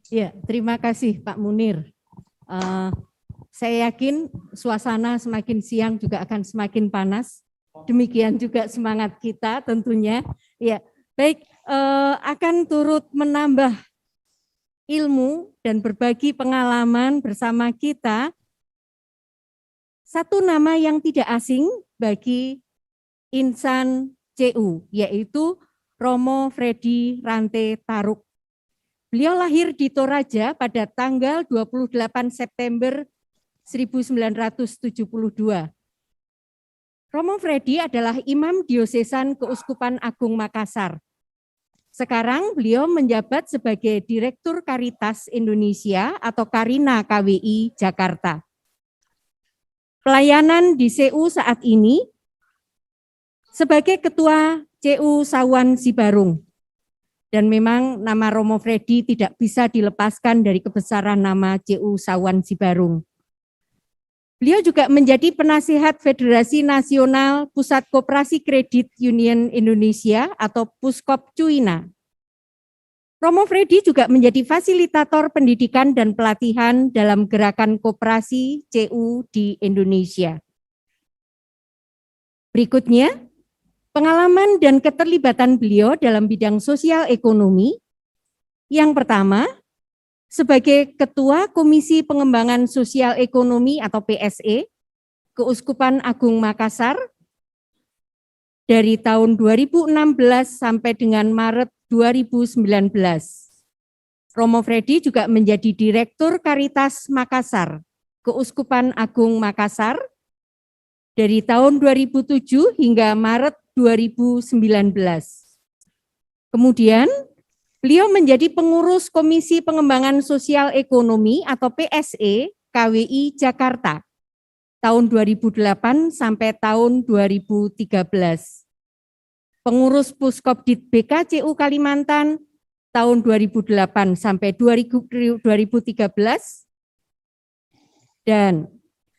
Ya, terima kasih Pak Munir. Saya yakin suasana semakin siang juga akan semakin panas. Demikian juga semangat kita tentunya. Ya, baik, akan turut menambah ilmu dan berbagi pengalaman bersama kita. Satu nama yang tidak asing bagi insan CU, yaitu Romo Freddy Rante Taruk. Beliau lahir di Toraja pada tanggal 28 September 1972. Romo Freddy adalah Imam Diosesan Keuskupan Agung Makassar. Sekarang beliau menjabat sebagai Direktur Karitas Indonesia atau Karina KWI Jakarta. Pelayanan di CU saat ini sebagai Ketua CU Sawan Sibarung. Dan memang nama Romo Freddy tidak bisa dilepaskan dari kebesaran nama CU Sawan Sibarung. Beliau juga menjadi penasihat Federasi Nasional Pusat Koperasi Kredit Union Indonesia atau Puskop Cuina. Romo Freddy juga menjadi fasilitator pendidikan dan pelatihan dalam gerakan koperasi CU di Indonesia. Berikutnya, pengalaman dan keterlibatan beliau dalam bidang sosial ekonomi. Yang pertama, sebagai Ketua Komisi Pengembangan Sosial Ekonomi atau PSE, Keuskupan Agung Makassar, dari tahun 2016 sampai dengan Maret 2019. Romo Freddy juga menjadi Direktur Karitas Makassar, Keuskupan Agung Makassar, dari tahun 2007 hingga Maret 2019. Kemudian, beliau menjadi pengurus Komisi Pengembangan Sosial Ekonomi atau PSE KWI Jakarta tahun 2008 sampai tahun 2013. Pengurus Puskopdit BKCU Kalimantan tahun 2008 sampai 2013. Dan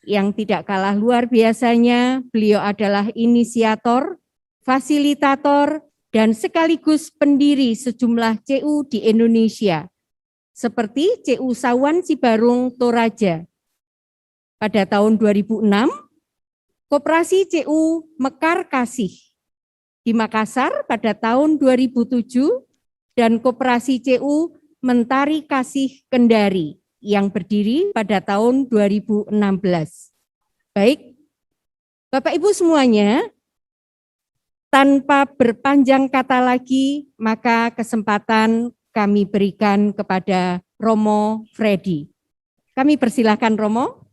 yang tidak kalah luar biasanya, beliau adalah inisiator, fasilitator, dan sekaligus pendiri sejumlah CU di Indonesia, seperti CU Sawan Sibarung Toraja. Pada tahun 2006, Koperasi CU Mekar Kasih di Makassar pada tahun 2007, dan Koperasi CU Mentari Kasih Kendari yang berdiri pada tahun 2016. Baik, Bapak Ibu semuanya, tanpa berpanjang kata lagi, maka kesempatan kami berikan kepada Romo Freddy. Kami persilahkan Romo.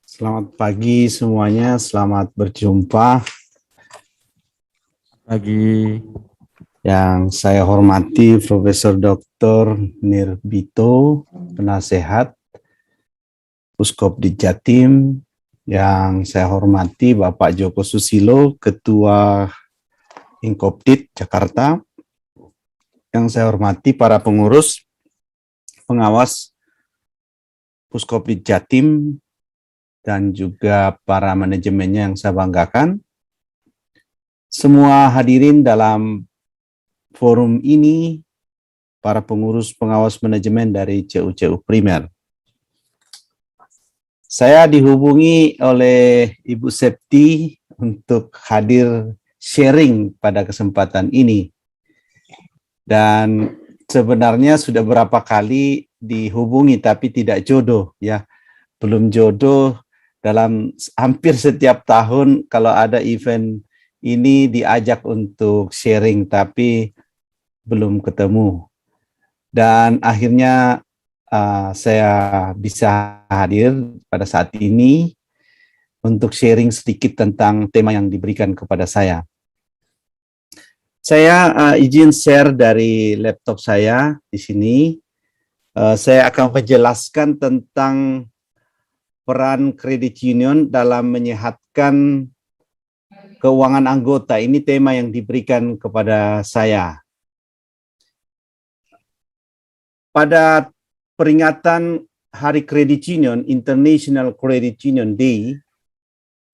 Selamat pagi semuanya, selamat berjumpa. Pagi. Yang saya hormati Profesor Dr. Nirbito, penasehat Puskop di Jatim. Yang saya hormati Bapak Joko Susilo, Ketua Inkopdit Jakarta. Yang saya hormati para pengurus, pengawas Puskop di Jatim, dan juga para manajemennya yang saya banggakan. Semua hadirin dalam forum ini, para pengurus pengawas manajemen dari CU-CU primer. Saya dihubungi oleh Ibu Septi untuk hadir sharing pada kesempatan ini. Dan sebenarnya sudah berapa kali dihubungi tapi tidak jodoh ya. Belum jodoh. Dalam hampir setiap tahun kalau ada event ini diajak untuk sharing tapi belum ketemu. Dan akhirnya saya bisa hadir pada saat ini untuk sharing sedikit tentang tema yang diberikan kepada saya. Saya izin share dari laptop saya di sini. Saya akan menjelaskan tentang peran kredit union dalam menyehatkan keuangan anggota. Ini tema yang diberikan kepada saya. Pada peringatan Hari Kredit Union, International Credit Union Day,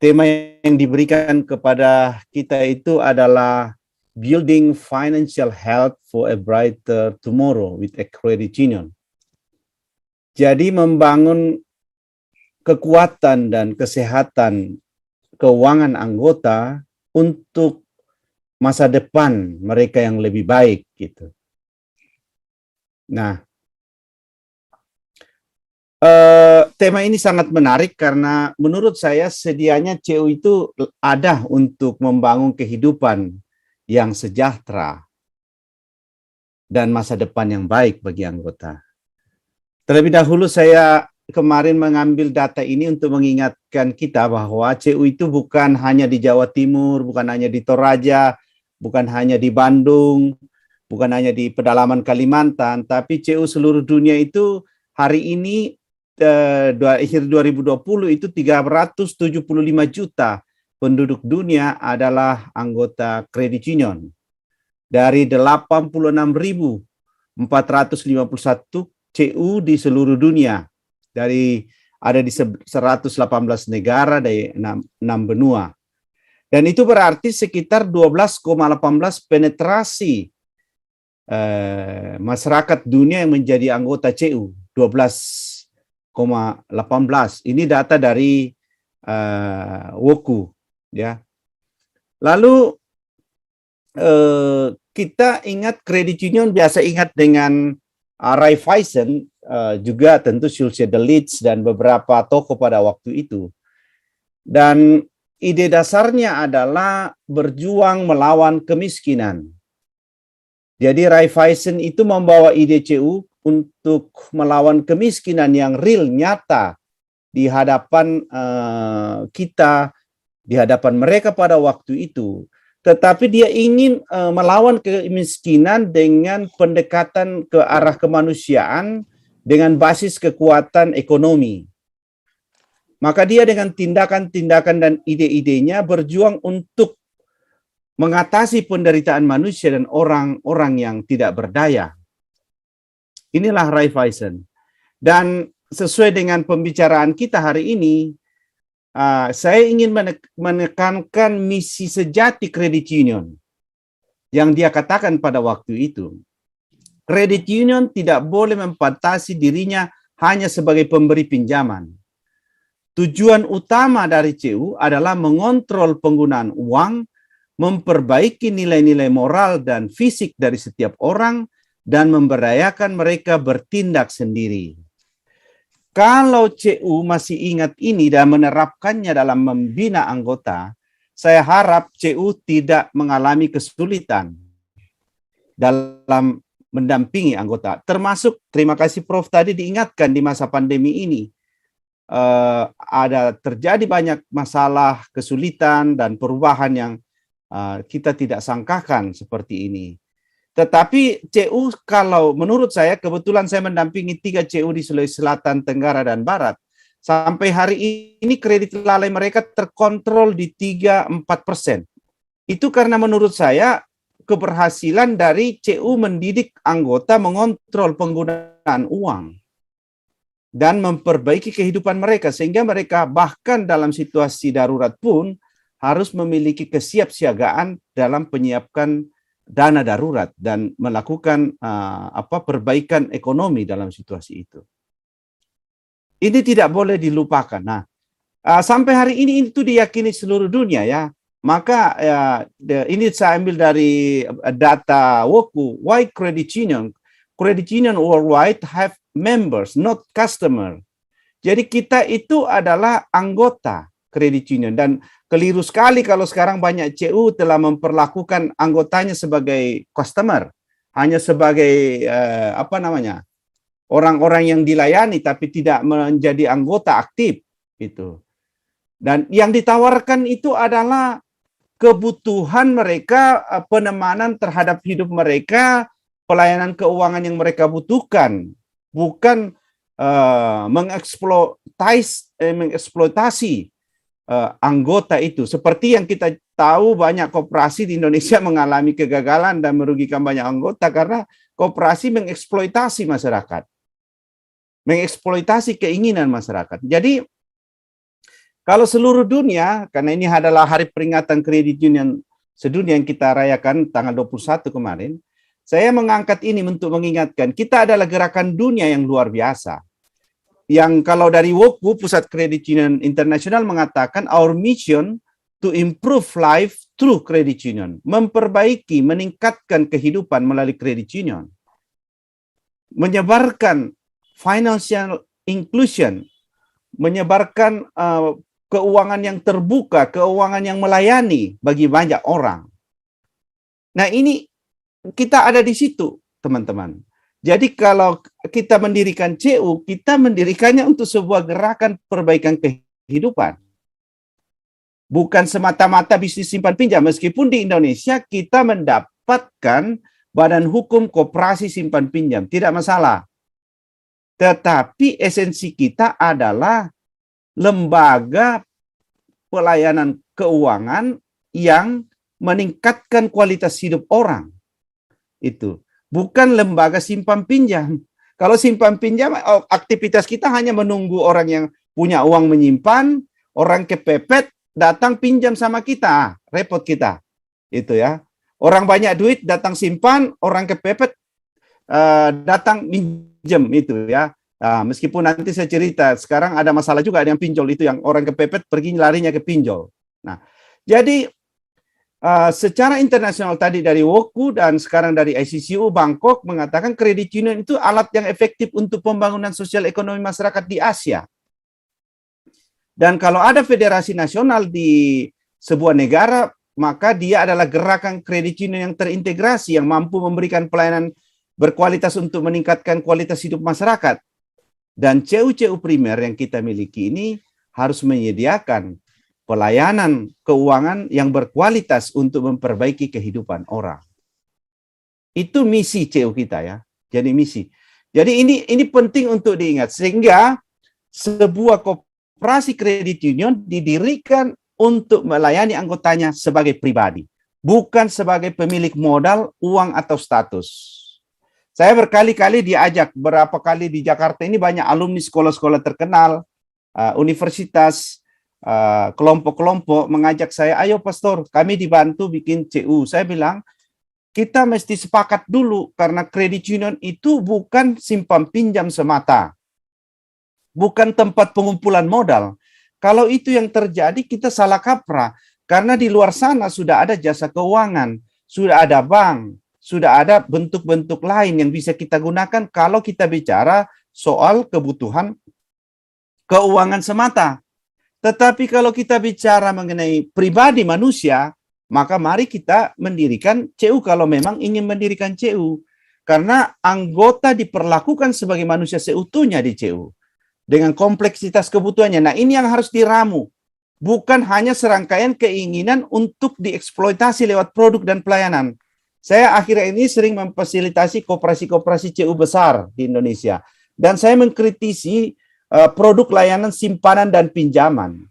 tema yang diberikan kepada kita itu adalah building financial health for a brighter tomorrow with a credit union. Jadi membangun kekuatan dan kesehatan keuangan anggota untuk masa depan mereka yang lebih baik gitu. Nah, tema ini sangat menarik karena menurut saya sedianya CU itu ada untuk membangun kehidupan yang sejahtera dan masa depan yang baik bagi anggota. Terlebih dahulu saya kemarin mengambil data ini untuk mengingatkan kita bahwa CU itu bukan hanya di Jawa Timur, bukan hanya di Toraja, bukan hanya di Bandung, bukan hanya di pedalaman Kalimantan, tapi CU seluruh dunia itu hari ini akhir 2020 itu 375 juta penduduk dunia adalah anggota credit union. Dari 86.451 CU di seluruh dunia. Ada di 118 negara dari 6 benua. Dan itu berarti sekitar 12,18 penetrasi masyarakat dunia yang menjadi anggota CU. 12,18. Ini data dari Woku, ya. Lalu kita ingat credit union biasa ingat dengan Raiffeisen, juga tentu Schulze de Litz dan beberapa tokoh pada waktu itu. Dan ide dasarnya adalah berjuang melawan kemiskinan. Jadi Raiffeisen itu membawa ide CU untuk melawan kemiskinan yang real, nyata di hadapan kita, di hadapan mereka pada waktu itu. Tetapi dia ingin melawan kemiskinan dengan pendekatan ke arah kemanusiaan dengan basis kekuatan ekonomi. Maka dia dengan tindakan-tindakan dan ide-idenya berjuang untuk mengatasi penderitaan manusia dan orang-orang yang tidak berdaya. Inilah Raiffeisen. Dan sesuai dengan pembicaraan kita hari ini, saya ingin menekankan misi sejati credit union yang dia katakan pada waktu itu. Credit union tidak boleh membatasi dirinya hanya sebagai pemberi pinjaman. Tujuan utama dari CU adalah mengontrol penggunaan uang, memperbaiki nilai-nilai moral dan fisik dari setiap orang, dan memberdayakan mereka bertindak sendiri. Kalau CU masih ingat ini dan menerapkannya dalam membina anggota, saya harap CU tidak mengalami kesulitan dalam mendampingi anggota. Termasuk, terima kasih Prof. tadi diingatkan di masa pandemi ini, ada terjadi banyak masalah, kesulitan, dan perubahan yang kita tidak sangkakan seperti ini. Tetapi CU kalau menurut saya, kebetulan saya mendampingi 3 CU di Sulawesi Selatan, Tenggara, dan Barat. Sampai hari ini kredit lalai mereka terkontrol di 3-4%. Itu karena menurut saya keberhasilan dari CU mendidik anggota mengontrol penggunaan uang dan memperbaiki kehidupan mereka. Sehingga mereka bahkan dalam situasi darurat pun harus memiliki kesiapsiagaan dalam menyiapkan dana darurat dan melakukan perbaikan ekonomi dalam situasi itu. Ini tidak boleh dilupakan. Nah, sampai hari ini itu diyakini seluruh dunia ya. Maka ini saya ambil dari data Woku. Why credit union? Credit union worldwide have members, not customer. Jadi kita itu adalah anggota credit union, dan keliru sekali kalau sekarang banyak CU telah memperlakukan anggotanya sebagai customer, hanya sebagai orang-orang yang dilayani tapi tidak menjadi anggota aktif itu. Dan yang ditawarkan itu adalah kebutuhan mereka, penemanan terhadap hidup mereka, pelayanan keuangan yang mereka butuhkan, bukan mengeksploitasi anggota itu. Seperti yang kita tahu, banyak koperasi di Indonesia mengalami kegagalan dan merugikan banyak anggota karena koperasi mengeksploitasi masyarakat, mengeksploitasi keinginan masyarakat. Jadi kalau seluruh dunia, karena ini adalah hari peringatan credit union sedunia yang kita rayakan tanggal 21 kemarin, saya mengangkat ini untuk mengingatkan kita adalah gerakan dunia yang luar biasa. Yang kalau dari WOKU, Pusat Credit Union Internasional mengatakan our mission to improve life through credit union. Memperbaiki, meningkatkan kehidupan melalui credit union. Menyebarkan financial inclusion, menyebarkan keuangan yang terbuka, keuangan yang melayani bagi banyak orang. Nah, ini kita ada di situ, teman-teman. Jadi kalau kita mendirikan CU, kita mendirikannya untuk sebuah gerakan perbaikan kehidupan. Bukan semata-mata bisnis simpan pinjam, meskipun di Indonesia kita mendapatkan badan hukum koperasi simpan pinjam, tidak masalah. Tetapi esensi kita adalah lembaga pelayanan keuangan yang meningkatkan kualitas hidup orang. Itu bukan lembaga simpan pinjam. Kalau simpan pinjam, aktivitas kita hanya menunggu orang yang punya uang menyimpan, orang kepepet datang pinjam sama kita, repot kita. Itu ya. Orang banyak duit datang simpan, orang kepepet datang minjem, itu ya. Meskipun nanti saya cerita, sekarang ada masalah juga, ada yang pinjol, itu yang orang kepepet pergi larinya ke pinjol. Nah, jadi secara internasional tadi dari WOKU dan sekarang dari ICCU Bangkok mengatakan kredit union itu alat yang efektif untuk pembangunan sosial ekonomi masyarakat di Asia. Dan kalau ada federasi nasional di sebuah negara, maka dia adalah gerakan kredit union yang terintegrasi, yang mampu memberikan pelayanan berkualitas untuk meningkatkan kualitas hidup masyarakat. Dan CU-CU primer yang kita miliki ini harus menyediakan pelayanan keuangan yang berkualitas untuk memperbaiki kehidupan orang. Itu misi CU kita ya. Jadi misi. Jadi ini penting untuk diingat, sehingga sebuah koperasi kredit union didirikan untuk melayani anggotanya sebagai pribadi, bukan sebagai pemilik modal, uang atau status. Saya berkali-kali diajak, berapa kali di Jakarta ini banyak alumni sekolah-sekolah terkenal, universitas, kelompok-kelompok mengajak saya, ayo pastor, kami dibantu bikin CU. Saya bilang, kita mesti sepakat dulu, karena kredit union itu bukan simpan pinjam semata. Bukan tempat pengumpulan modal. Kalau itu yang terjadi, kita salah kaprah. Karena di luar sana sudah ada jasa keuangan, sudah ada bank, sudah ada bentuk-bentuk lain yang bisa kita gunakan kalau kita bicara soal kebutuhan keuangan semata. Tetapi kalau kita bicara mengenai pribadi manusia, maka mari kita mendirikan CU kalau memang ingin mendirikan CU. Karena anggota diperlakukan sebagai manusia seutuhnya di CU. Dengan kompleksitas kebutuhannya. Nah, ini yang harus diramu. Bukan hanya serangkaian keinginan untuk dieksploitasi lewat produk dan pelayanan. Saya akhirnya ini sering memfasilitasi koperasi-koperasi CU besar di Indonesia. Dan saya mengkritisi produk layanan simpanan dan pinjaman.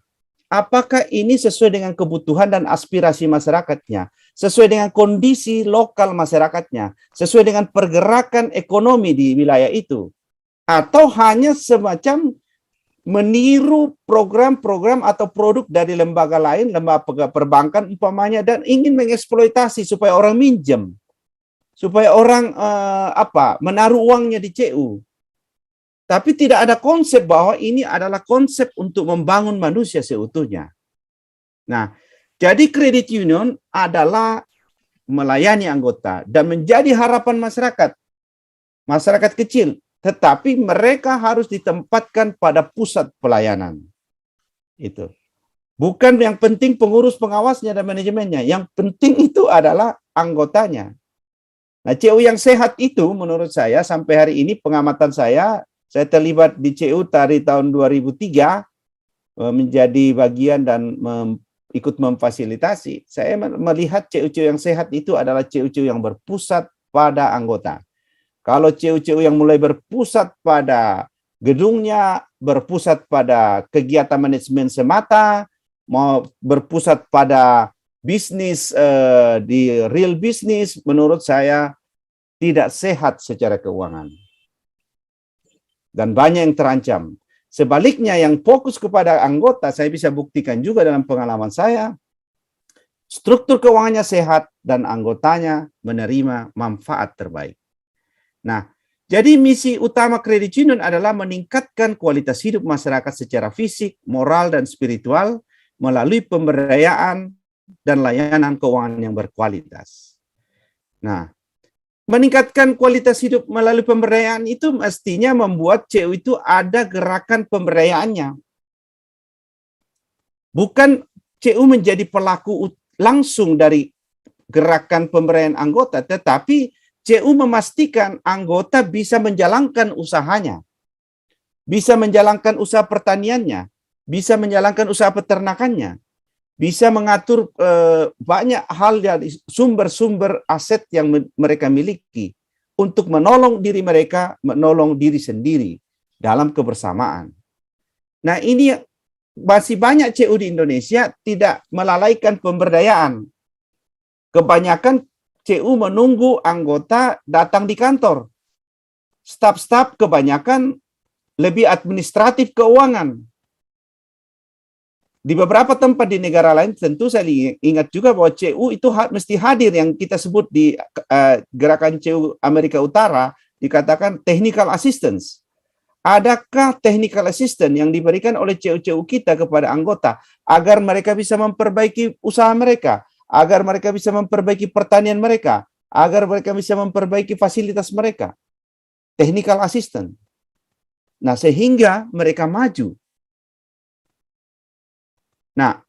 Apakah ini sesuai dengan kebutuhan dan aspirasi masyarakatnya? Sesuai dengan kondisi lokal masyarakatnya? Sesuai dengan pergerakan ekonomi di wilayah itu? Atau hanya semacam meniru program-program atau produk dari lembaga lain, lembaga perbankan umpamanya, dan ingin mengeksploitasi supaya orang minjem, supaya orang menaruh uangnya di CU. Tapi tidak ada konsep bahwa ini adalah konsep untuk membangun manusia seutuhnya. Nah, jadi kredit union adalah melayani anggota dan menjadi harapan masyarakat, masyarakat kecil. Tetapi mereka harus ditempatkan pada pusat pelayanan. Itu. Bukan yang penting pengurus pengawasnya dan manajemennya. Yang penting itu adalah anggotanya. Nah, CU yang sehat itu menurut saya sampai hari ini pengamatan saya terlibat di CU dari tahun 2003 menjadi bagian dan ikut memfasilitasi. Saya melihat CU-CU yang sehat itu adalah CU-CU yang berpusat pada anggota. Kalau CU-CU yang mulai berpusat pada gedungnya, berpusat pada kegiatan manajemen semata, mau berpusat pada bisnis di real bisnis, menurut saya tidak sehat secara keuangan. Dan banyak yang terancam. Sebaliknya yang fokus kepada anggota, saya bisa buktikan juga dalam pengalaman saya, struktur keuangannya sehat, dan anggotanya menerima manfaat terbaik. Nah, jadi misi utama kredit union adalah meningkatkan kualitas hidup masyarakat secara fisik, moral, dan spiritual melalui pemberdayaan dan layanan keuangan yang berkualitas. Nah, meningkatkan kualitas hidup melalui pemberdayaan itu mestinya membuat CU itu ada gerakan pemberdayaannya. Bukan CU menjadi pelaku langsung dari gerakan pemberdayaan anggota, tetapi CU memastikan anggota bisa menjalankan usahanya, bisa menjalankan usaha pertaniannya, bisa menjalankan usaha peternakannya, bisa mengatur banyak hal dari sumber-sumber aset yang mereka miliki untuk menolong diri mereka, menolong diri sendiri dalam kebersamaan. Nah, ini masih banyak CU di Indonesia tidak melalaikan pemberdayaan. Kebanyakan CU menunggu anggota datang di kantor. Staf-staf kebanyakan lebih administratif keuangan. Di beberapa tempat di negara lain tentu saya ingat juga bahwa CU itu mesti hadir, yang kita sebut di gerakan CU Amerika Utara dikatakan technical assistance. Adakah technical assistance yang diberikan oleh CU-CU kita kepada anggota agar mereka bisa memperbaiki usaha mereka, agar mereka bisa memperbaiki pertanian mereka, agar mereka bisa memperbaiki fasilitas mereka? Technical assistance. Nah, sehingga mereka maju. Nah,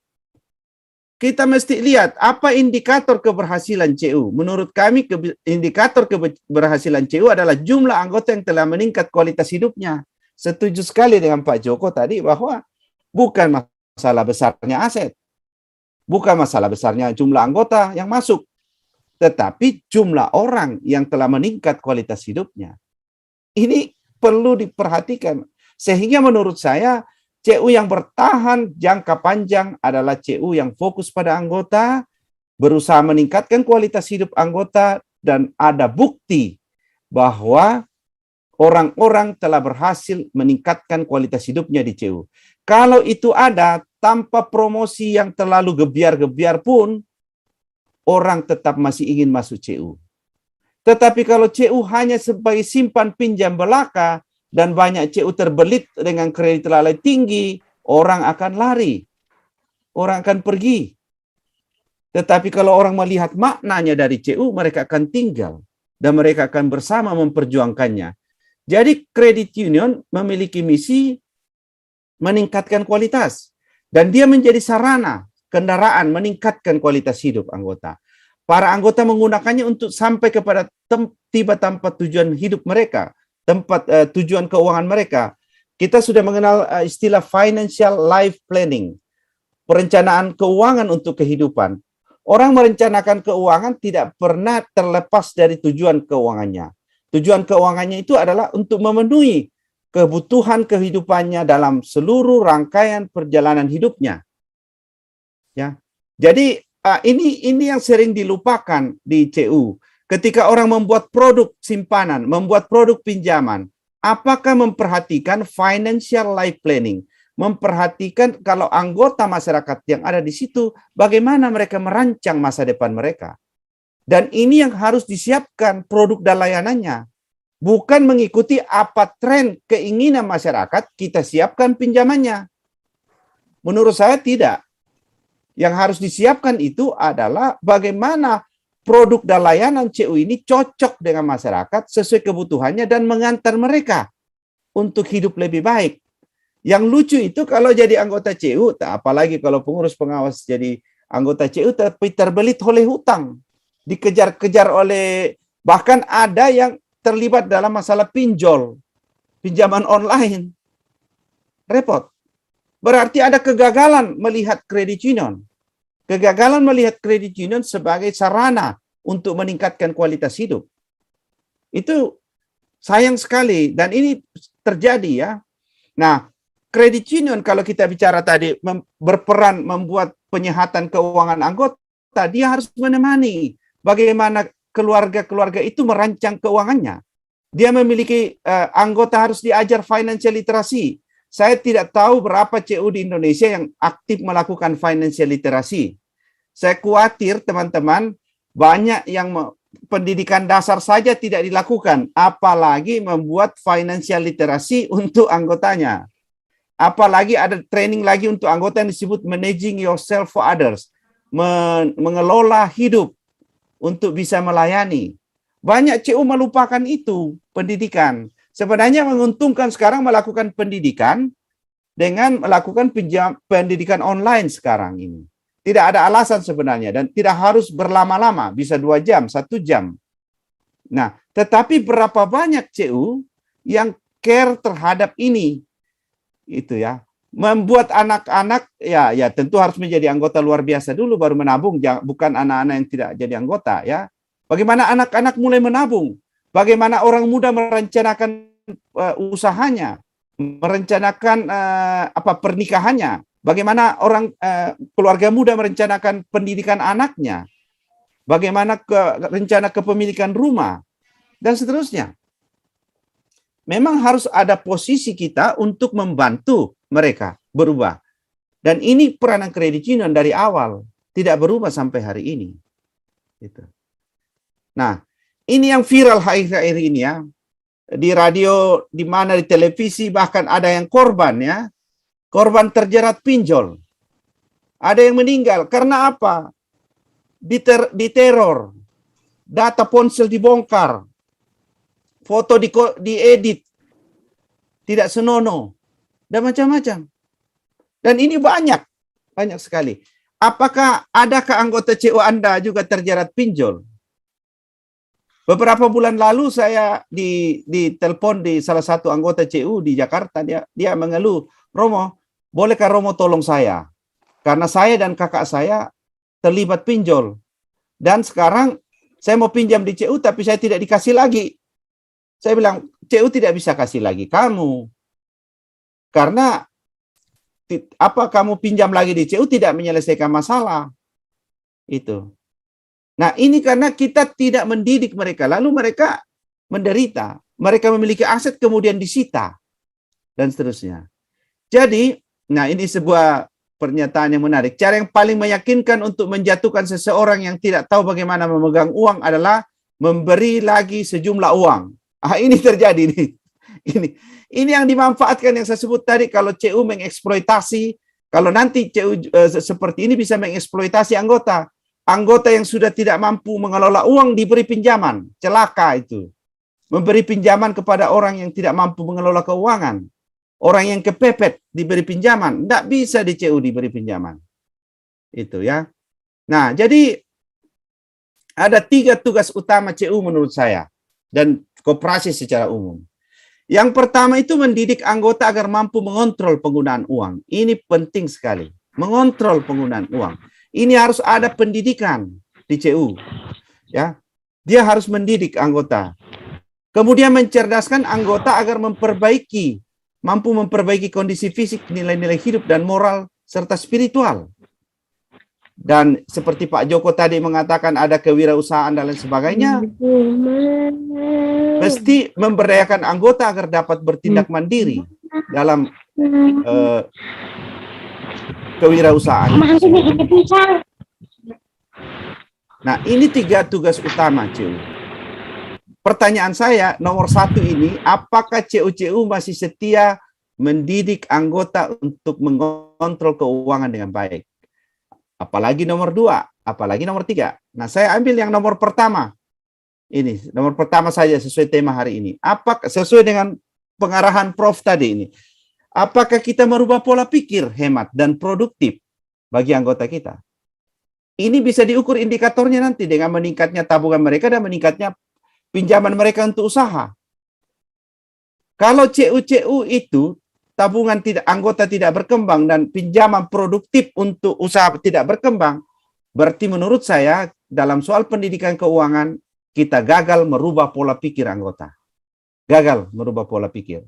kita mesti lihat apa indikator keberhasilan CU. Menurut kami, indikator keberhasilan CU adalah jumlah anggota yang telah meningkat kualitas hidupnya. Setuju sekali dengan Pak Joko tadi bahwa bukan masalah besarnya aset, bukan masalah besarnya jumlah anggota yang masuk, tetapi jumlah orang yang telah meningkat kualitas hidupnya. Ini perlu diperhatikan. Sehingga menurut saya, CU yang bertahan jangka panjang adalah CU yang fokus pada anggota, berusaha meningkatkan kualitas hidup anggota, dan ada bukti bahwa orang-orang telah berhasil meningkatkan kualitas hidupnya di CU. Kalau itu ada, tanpa promosi yang terlalu gebiar-gebiar pun, orang tetap masih ingin masuk CU. Tetapi kalau CU hanya sebagai simpan pinjam belaka, dan banyak CU terbelit dengan kredit lalai tinggi, orang akan lari, orang akan pergi. Tetapi kalau orang melihat maknanya dari CU, mereka akan tinggal, dan mereka akan bersama memperjuangkannya. Jadi kredit union memiliki misi meningkatkan kualitas, dan dia menjadi sarana kendaraan meningkatkan kualitas hidup anggota. Para anggota menggunakannya untuk sampai kepada tiba tempat tujuan hidup mereka, tempat tujuan keuangan mereka. Kita sudah mengenal istilah financial life planning, perencanaan keuangan untuk kehidupan. Orang merencanakan keuangan tidak pernah terlepas dari tujuan keuangannya. Tujuan keuangannya itu adalah untuk memenuhi kebutuhan kehidupannya dalam seluruh rangkaian perjalanan hidupnya. Ya, jadi ini yang sering dilupakan di CU. Ketika orang membuat produk simpanan, membuat produk pinjaman, apakah memperhatikan financial life planning? Memperhatikan kalau anggota masyarakat yang ada di situ, bagaimana mereka merancang masa depan mereka. Dan ini yang harus disiapkan produk dan layanannya. Bukan mengikuti apa tren keinginan masyarakat, kita siapkan pinjamannya. Menurut saya tidak. Yang harus disiapkan itu adalah bagaimana produk dan layanan CU ini cocok dengan masyarakat sesuai kebutuhannya dan mengantar mereka untuk hidup lebih baik. Yang lucu itu kalau jadi anggota CU, apalagi kalau pengurus pengawas jadi anggota CU, tapi terbelit oleh hutang, dikejar-kejar oleh, bahkan ada yang terlibat dalam masalah pinjol, pinjaman online. Repot. Berarti ada kegagalan melihat kredit union. Kegagalan melihat kredit union sebagai sarana untuk meningkatkan kualitas hidup. Itu sayang sekali, dan ini terjadi ya. Nah, kredit union kalau kita bicara tadi berperan membuat penyehatan keuangan anggota, dia harus menemani bagaimana keluarga-keluarga itu merancang keuangannya. Dia memiliki anggota harus diajar financial literacy. Saya tidak tahu berapa CU di Indonesia yang aktif melakukan financial literacy. Saya khawatir teman-teman banyak yang pendidikan dasar saja tidak dilakukan, apalagi membuat financial literacy untuk anggotanya. Apalagi ada training lagi untuk anggota yang disebut managing yourself for others, mengelola hidup untuk bisa melayani. Banyak CU melupakan itu pendidikan. Sebenarnya menguntungkan sekarang melakukan pendidikan dengan melakukan pendidikan online sekarang ini. Tidak ada alasan sebenarnya dan tidak harus berlama-lama, bisa 2 jam, 1 jam. Nah, tetapi berapa banyak CU yang care terhadap ini? Itu ya. Membuat anak-anak ya tentu harus menjadi anggota luar biasa dulu baru menabung, bukan anak-anak yang tidak jadi anggota ya. Bagaimana anak-anak mulai menabung? Bagaimana orang muda merencanakan usahanya, merencanakan pernikahannya? Bagaimana orang keluarga muda merencanakan pendidikan anaknya? Bagaimana rencana kepemilikan rumah dan seterusnya? Memang harus ada posisi kita untuk membantu mereka berubah. Dan ini peranan kredit union dari awal tidak berubah sampai hari ini. Gitu. Nah, ini yang viral akhir-akhir ini ya. Di radio, di mana di televisi bahkan ada yang korban ya. Korban terjerat pinjol. Ada yang meninggal karena apa? Diteror. Data ponsel dibongkar. Foto diedit. Tidak senonoh. Dan macam-macam. Dan ini banyak sekali. Adakah anggota CU Anda juga terjerat pinjol? Beberapa bulan lalu saya ditelepon di salah satu anggota CU di Jakarta, dia mengeluh, Romo, bolehkah Romo tolong saya? Karena saya dan kakak saya terlibat pinjol. Dan sekarang saya mau pinjam di CU tapi saya tidak dikasih lagi. Saya bilang, CU tidak bisa kasih lagi kamu. Karena kamu pinjam lagi di CU tidak menyelesaikan masalah. Itu. Nah, ini karena kita tidak mendidik mereka, lalu mereka menderita. Mereka memiliki aset kemudian disita dan seterusnya. Jadi, nah ini sebuah pernyataan yang menarik. Cara yang paling meyakinkan untuk menjatuhkan seseorang yang tidak tahu bagaimana memegang uang adalah memberi lagi sejumlah uang. Ini terjadi nih. Ini yang dimanfaatkan yang saya sebut tadi, kalau CU mengeksploitasi, kalau nanti CU seperti ini bisa mengeksploitasi anggota. Anggota yang sudah tidak mampu mengelola uang diberi pinjaman. Celaka itu. Memberi pinjaman kepada orang yang tidak mampu mengelola keuangan. Orang yang kepepet diberi pinjaman. Tidak bisa di CU diberi pinjaman. Itu ya. Nah, jadi ada 3 tugas utama CU menurut saya. Dan koperasi secara umum. Yang pertama itu mendidik anggota agar mampu mengontrol penggunaan uang. Ini penting sekali. Mengontrol penggunaan uang. Ini harus ada pendidikan di CU. Ya. Dia harus mendidik anggota. Kemudian mencerdaskan anggota agar mampu memperbaiki kondisi fisik, nilai-nilai hidup dan moral serta spiritual. Dan seperti Pak Joko tadi mengatakan ada kewirausahaan dan lain sebagainya. Mesti memberdayakan anggota agar dapat bertindak mandiri dalam kewirausahaan. Nah, ini 3 tugas utama CU. Pertanyaan saya nomor 1 ini, apakah CU masih setia mendidik anggota untuk mengontrol keuangan dengan baik? Apalagi nomor 2, apalagi nomor 3. Nah, saya ambil yang nomor pertama. Ini, nomor pertama saja sesuai tema hari ini. Apakah sesuai dengan pengarahan Prof tadi ini? Apakah kita merubah pola pikir hemat dan produktif bagi anggota kita? Ini bisa diukur indikatornya nanti dengan meningkatnya tabungan mereka dan meningkatnya pinjaman mereka untuk usaha. Kalau CU itu tabungan anggota tidak berkembang dan pinjaman produktif untuk usaha tidak berkembang, berarti menurut saya dalam soal pendidikan keuangan kita gagal merubah pola pikir anggota. Gagal merubah pola pikir.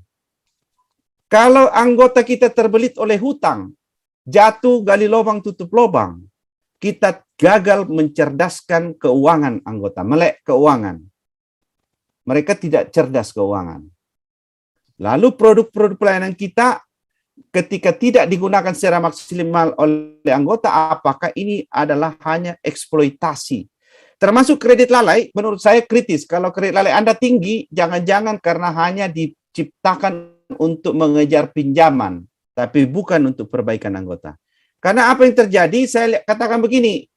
Kalau anggota kita terbelit oleh hutang, jatuh gali lubang tutup lubang, kita gagal mencerdaskan keuangan anggota, melek keuangan. Mereka tidak cerdas keuangan. Lalu produk-produk pelayanan kita ketika tidak digunakan secara maksimal oleh anggota, apakah ini adalah hanya eksploitasi? Termasuk kredit lalai, menurut saya kritis. Kalau kredit lalai Anda tinggi, jangan-jangan karena hanya diciptakan untuk mengejar pinjaman, tapi bukan untuk perbaikan anggota. Karena apa yang terjadi, saya katakan begini,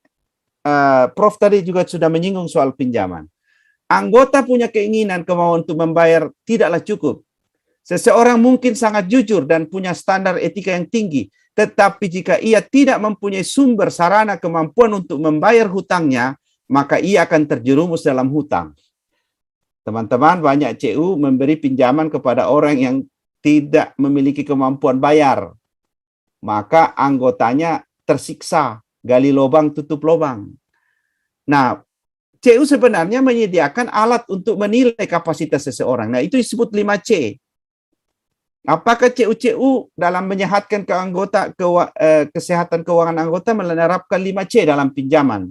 Prof tadi juga sudah menyinggung soal pinjaman. Anggota punya keinginan, kemauan untuk membayar tidaklah cukup. Seseorang mungkin sangat jujur dan punya standar etika yang tinggi, tetapi jika ia tidak mempunyai sumber sarana kemampuan untuk membayar hutangnya, maka ia akan terjerumus dalam hutang. Teman-teman, banyak CU memberi pinjaman kepada orang yang tidak memiliki kemampuan bayar. Maka anggotanya tersiksa, gali lubang, tutup lubang. Nah, CU sebenarnya menyediakan alat untuk menilai kapasitas seseorang. Nah, itu disebut 5C. Apakah CU dalam menyehatkan kesehatan keuangan anggota menerapkan 5C dalam pinjaman?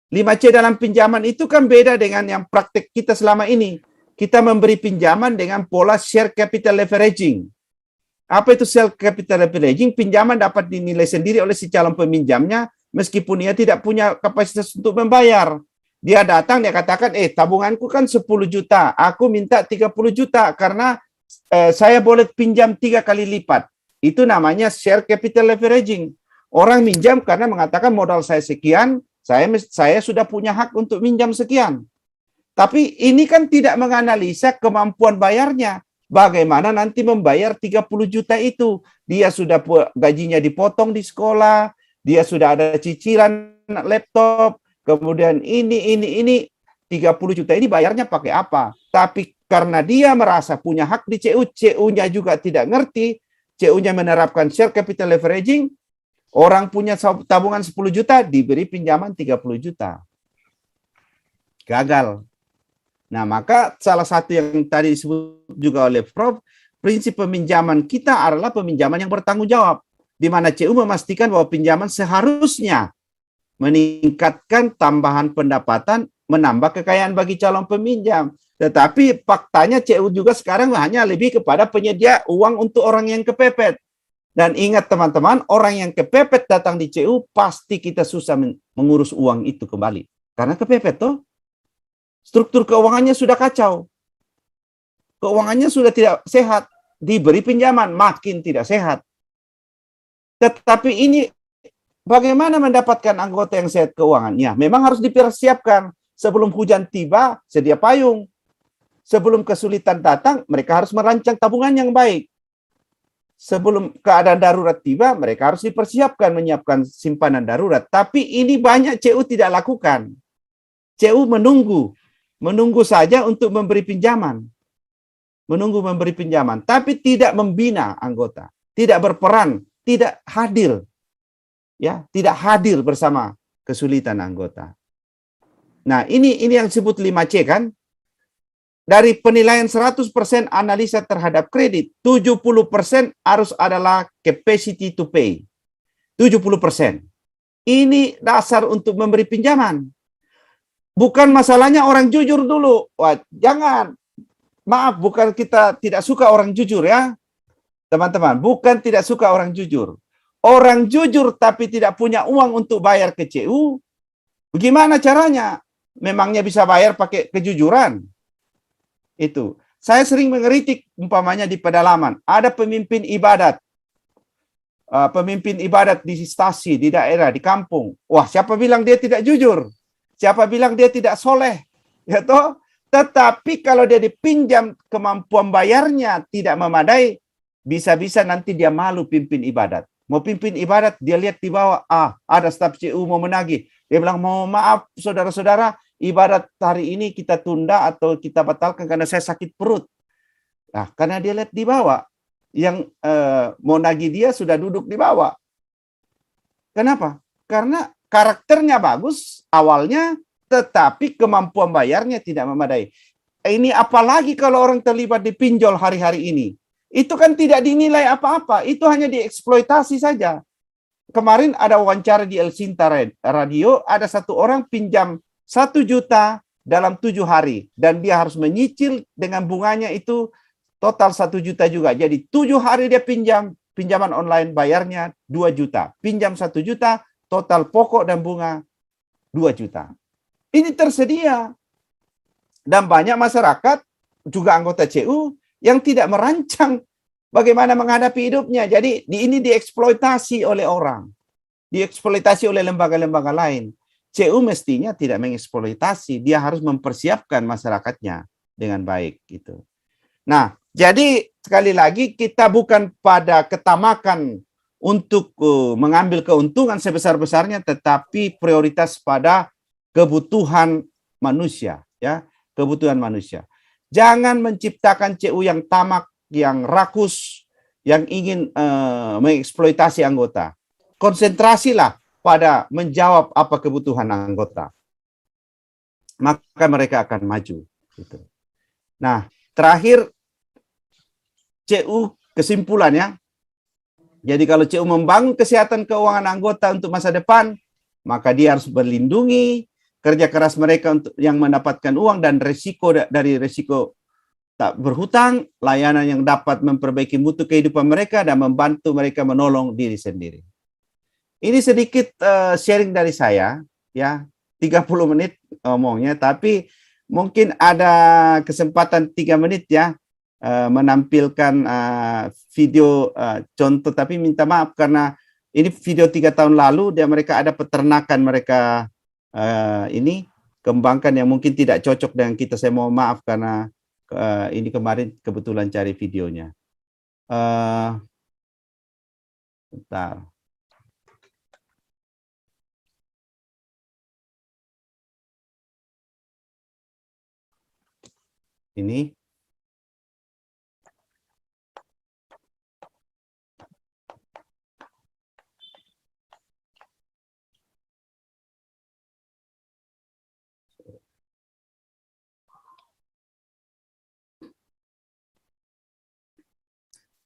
5C dalam pinjaman itu kan beda dengan yang praktek kita selama ini. Kita memberi pinjaman dengan pola share capital leveraging. Apa itu share capital leveraging? Pinjaman dapat dinilai sendiri oleh si calon peminjamnya meskipun ia tidak punya kapasitas untuk membayar. Dia datang, dia katakan, tabunganku kan 10 juta, aku minta 30 juta karena saya boleh pinjam 3 kali lipat. Itu namanya share capital leveraging. Orang minjam karena mengatakan modal saya sekian, saya sudah punya hak untuk minjam sekian. Tapi ini kan tidak menganalisa kemampuan bayarnya. Bagaimana nanti membayar 30 juta itu? Dia sudah gajinya dipotong di sekolah, dia sudah ada cicilan laptop, kemudian ini 30 juta ini bayarnya pakai apa? Tapi karena dia merasa punya hak di CU, CU-nya juga tidak ngerti, CU-nya menerapkan share capital leveraging, orang punya tabungan 10 juta, diberi pinjaman 30 juta. Gagal. Nah, maka salah satu yang tadi disebut juga oleh Prof, prinsip peminjaman kita adalah peminjaman yang bertanggung jawab, di mana CU memastikan bahwa pinjaman seharusnya meningkatkan tambahan pendapatan, menambah kekayaan bagi calon peminjam. Tetapi faktanya CU juga sekarang hanya lebih kepada penyedia uang untuk orang yang kepepet. Dan ingat teman-teman, orang yang kepepet datang di CU, pasti kita susah mengurus uang itu kembali. Karena kepepet toh. Struktur keuangannya sudah kacau. Keuangannya sudah tidak sehat. Diberi pinjaman, makin tidak sehat. Tetapi ini bagaimana mendapatkan anggota yang sehat keuangannya? Memang harus dipersiapkan. Sebelum hujan tiba, sedia payung. Sebelum kesulitan datang, mereka harus merancang tabungan yang baik. Sebelum keadaan darurat tiba, mereka harus dipersiapkan menyiapkan simpanan darurat. Tapi ini banyak CU tidak lakukan. CU menunggu saja untuk memberi pinjaman. Menunggu memberi pinjaman, tapi tidak membina anggota, tidak berperan, tidak hadir. Ya, tidak hadir bersama kesulitan anggota. Nah, ini yang disebut 5C kan? Dari penilaian 100% analisa terhadap kredit, 70% harus adalah capacity to pay. 70%. Ini dasar untuk memberi pinjaman. Bukan masalahnya orang jujur dulu. Wah, jangan. Maaf, bukan kita tidak suka orang jujur ya. Teman-teman, bukan tidak suka orang jujur. Orang jujur tapi tidak punya uang untuk bayar ke CU, bagaimana caranya? Memangnya bisa bayar pakai kejujuran? Itu. Saya sering mengkritik umpamanya di pedalaman. Ada pemimpin ibadat. Pemimpin ibadat di stasi, di daerah, di kampung. Wah, siapa bilang dia tidak jujur? Siapa bilang dia tidak soleh? Ya toh? Tetapi kalau dia dipinjam kemampuan bayarnya tidak memadai, bisa-bisa nanti dia malu pimpin ibadat. Mau pimpin ibadat, dia lihat di bawah, ada staf CU mau menagih. Dia bilang, mohon maaf saudara-saudara, ibadat hari ini kita tunda atau kita batalkan karena saya sakit perut. Nah, karena dia lihat di bawah, yang mau nagih dia sudah duduk di bawah. Kenapa? Karena karakternya bagus awalnya, tetapi kemampuan bayarnya tidak memadai. Ini apalagi kalau orang terlibat di pinjol hari-hari ini. Itu kan tidak dinilai apa-apa, itu hanya dieksploitasi saja. Kemarin ada wawancara di El Sinta Radio, ada satu orang pinjam 1 juta dalam 7 hari. Dan dia harus menyicil dengan bunganya itu total 1 juta juga. Jadi 7 hari dia pinjam pinjaman online bayarnya 2 juta. Pinjam 1 juta, total pokok dan bunga 2 juta. Ini tersedia. Dan banyak masyarakat, juga anggota CU, yang tidak merancang bagaimana menghadapi hidupnya. Jadi ini dieksploitasi oleh orang. Dieksploitasi oleh lembaga-lembaga lain. CU mestinya tidak mengeksploitasi, dia harus mempersiapkan masyarakatnya dengan baik gitu. Nah, jadi sekali lagi kita bukan pada ketamakan untuk mengambil keuntungan sebesar-besarnya, tetapi prioritas pada kebutuhan manusia, ya, kebutuhan manusia. Jangan menciptakan CU yang tamak, yang rakus, yang ingin mengeksploitasi anggota. Konsentrasilah pada menjawab apa kebutuhan anggota. Maka mereka akan maju. Gitu. Nah, terakhir CU kesimpulannya. Jadi kalau CU membangun kesehatan keuangan anggota untuk masa depan, maka dia harus berlindungi kerja keras mereka untuk yang mendapatkan uang dan resiko dari resiko tak berhutang, layanan yang dapat memperbaiki mutu kehidupan mereka dan membantu mereka menolong diri sendiri. Ini sedikit sharing dari saya, ya, 30 menit ngomongnya, tapi mungkin ada kesempatan 3 menit ya menampilkan video contoh, tapi minta maaf karena ini video 3 tahun lalu dan mereka ada peternakan mereka ini kembangkan yang mungkin tidak cocok dengan kita. Saya mohon maaf karena ini kemarin kebetulan cari videonya. Bentar. Ini.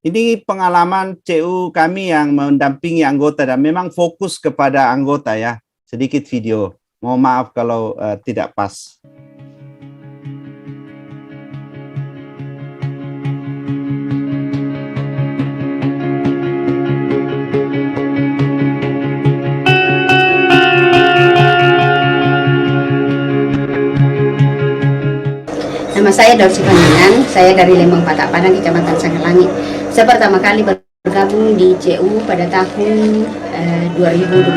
Ini pengalaman CU kami yang mendampingi anggota dan memang fokus kepada anggota ya. Sedikit video. Mohon maaf kalau tidak pas. Nama saya Daud Sipaningan, saya dari Lembang Patak Padang, Kecamatan Sangalangit. Saya pertama kali bergabung di CU pada tahun 2012.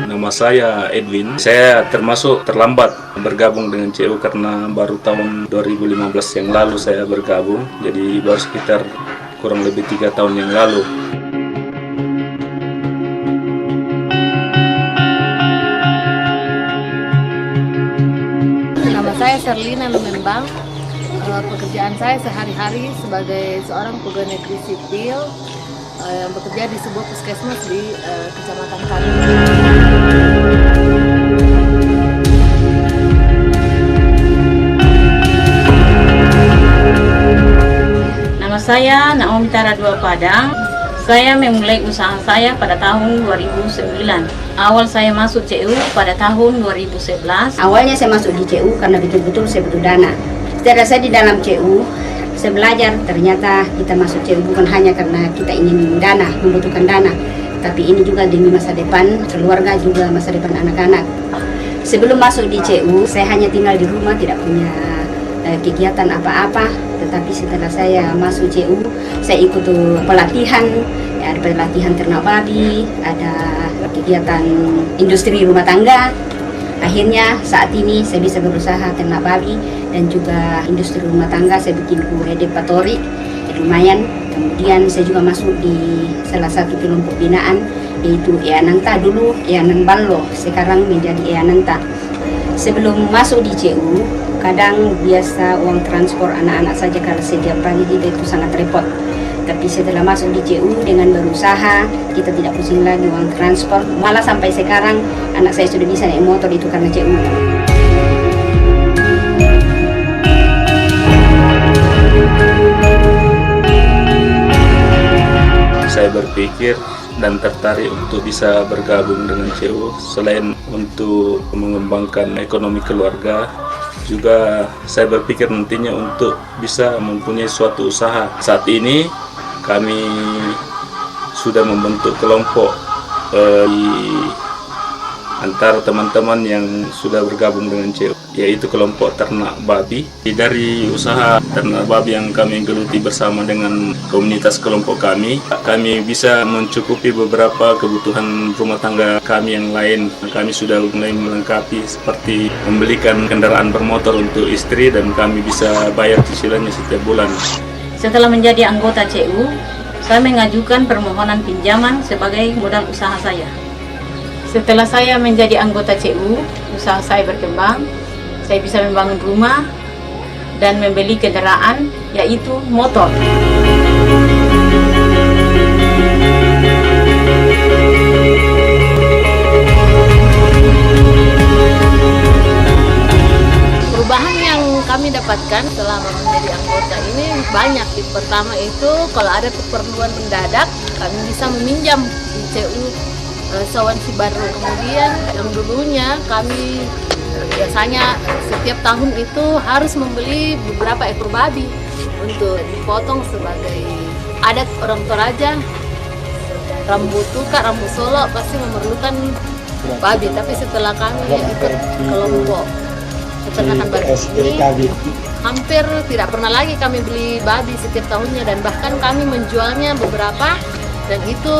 Nama saya Edwin. Saya termasuk terlambat bergabung dengan CU karena baru tahun 2015 yang lalu saya bergabung. Jadi baru sekitar kurang lebih 3 tahun yang lalu. Nama saya Serlina Lumembang. Pekerjaan saya sehari-hari sebagai seorang pegawai negeri sipil yang bekerja di sebuah puskesmas di Kecamatan Kami. Nama saya Naomi Tara Dua Padang. Saya memulai usaha saya pada tahun 2009. Awal saya masuk CU pada tahun 2011. Awalnya saya masuk di CU karena betul-betul saya butuh dana. Setelah saya di dalam CU, saya belajar ternyata kita masuk CU bukan hanya karena kita ingin dana, membutuhkan dana, tapi ini juga demi masa depan keluarga, juga masa depan anak-anak. Sebelum masuk di CU, saya hanya tinggal di rumah, tidak punya kegiatan apa-apa. Tetapi setelah saya masuk CU, saya ikut pelatihan, ya, ada pelatihan ternak babi, ada kegiatan industri rumah tangga. Akhirnya saat ini saya bisa berusaha ternak babi dan juga industri rumah tangga. Saya bikin kue depatori, lumayan. Kemudian saya juga masuk di salah satu kelompok binaan, yaitu Eananta. Dulu Eanan Ballo, sekarang menjadi Eananta. Sebelum masuk di CU, kadang biasa uang transport anak-anak saja karena setiap pagi kita itu sangat repot. Tapi setelah masuk di CU dengan berusaha, kita tidak pusing lagi uang transport. Malah sampai sekarang anak saya sudah bisa naik motor, itu karena CU. Saya berpikir dan tertarik untuk bisa bergabung dengan CU. Selain untuk mengembangkan ekonomi keluarga, juga saya berpikir nantinya untuk bisa mempunyai suatu usaha. Saat ini kami sudah membentuk kelompok di antara teman-teman yang sudah bergabung dengan CU, yaitu kelompok ternak babi. Dari usaha ternak babi yang kami geluti bersama dengan komunitas kelompok kami bisa mencukupi beberapa kebutuhan rumah tangga kami yang lain. Kami sudah mulai melengkapi seperti membelikan kendaraan bermotor untuk istri dan kami bisa bayar cicilannya setiap bulan. Setelah menjadi anggota CU, saya mengajukan permohonan pinjaman sebagai modal usaha saya. Setelah saya menjadi anggota CU, usaha saya berkembang. Saya bisa membangun rumah dan membeli kendaraan, yaitu motor. Perubahan yang kami dapatkan selama menjadi anggota ini banyak. Pertama itu kalau ada keperluan mendadak, kami bisa meminjam di CU Sawan Sibarung. Kemudian yang dulunya kami biasanya setiap tahun itu harus membeli beberapa ekor babi untuk dipotong sebagai adat orang Toraja. Rambut tukar, rambut solo pasti memerlukan babi. Tapi setelah kami ikut kelompok peternakan babi ini, hampir tidak pernah lagi kami beli babi setiap tahunnya, dan bahkan kami menjualnya beberapa, dan itu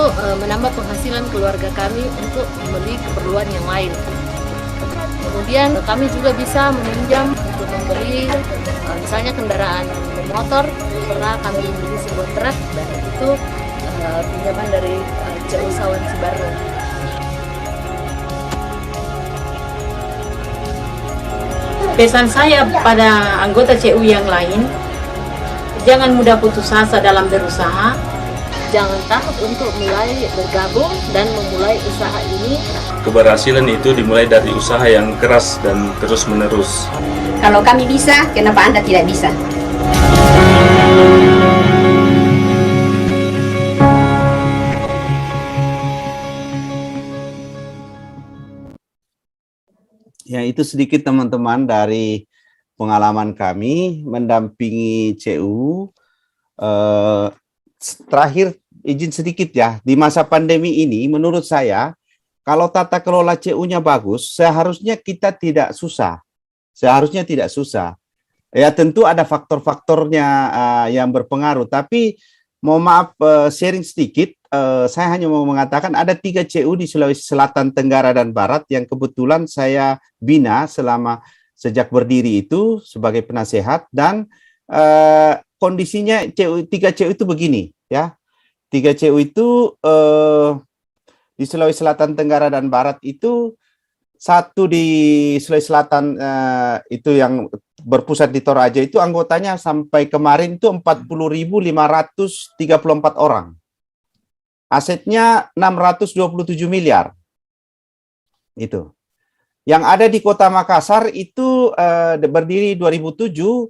menambah penghasilan keluarga kami untuk membeli keperluan yang lain. Kemudian kami juga bisa meminjam untuk membeli misalnya kendaraan motor. Pernah kami beli sebuah truk, dan itu pinjaman dari CU Sawan Sibarung. Pesan saya pada anggota CU yang lain, jangan mudah putus asa dalam berusaha. Jangan takut untuk mulai bergabung dan memulai usaha ini. Keberhasilan itu dimulai dari usaha yang keras dan terus-menerus. Kalau kami bisa, kenapa Anda tidak bisa? Ya, itu sedikit teman-teman dari pengalaman kami mendampingi CU. Terakhir, izin sedikit ya, di masa pandemi ini menurut saya, kalau tata kelola CU-nya bagus, seharusnya kita tidak susah. Seharusnya tidak susah. Ya tentu ada faktor-faktornya yang berpengaruh, tapi mohon maaf sharing sedikit, saya hanya mau mengatakan ada 3 CU di Sulawesi Selatan, Tenggara, dan Barat yang kebetulan saya bina selama sejak berdiri itu sebagai penasehat, dan kondisinya 3 CU itu begini ya. 3 CU itu di Sulawesi Selatan, Tenggara, dan Barat itu, satu di Sulawesi Selatan itu yang berpusat di Toraja itu anggotanya sampai kemarin itu 40.534 orang. Asetnya 627 miliar. Itu. Yang ada di Kota Makassar itu berdiri 2007,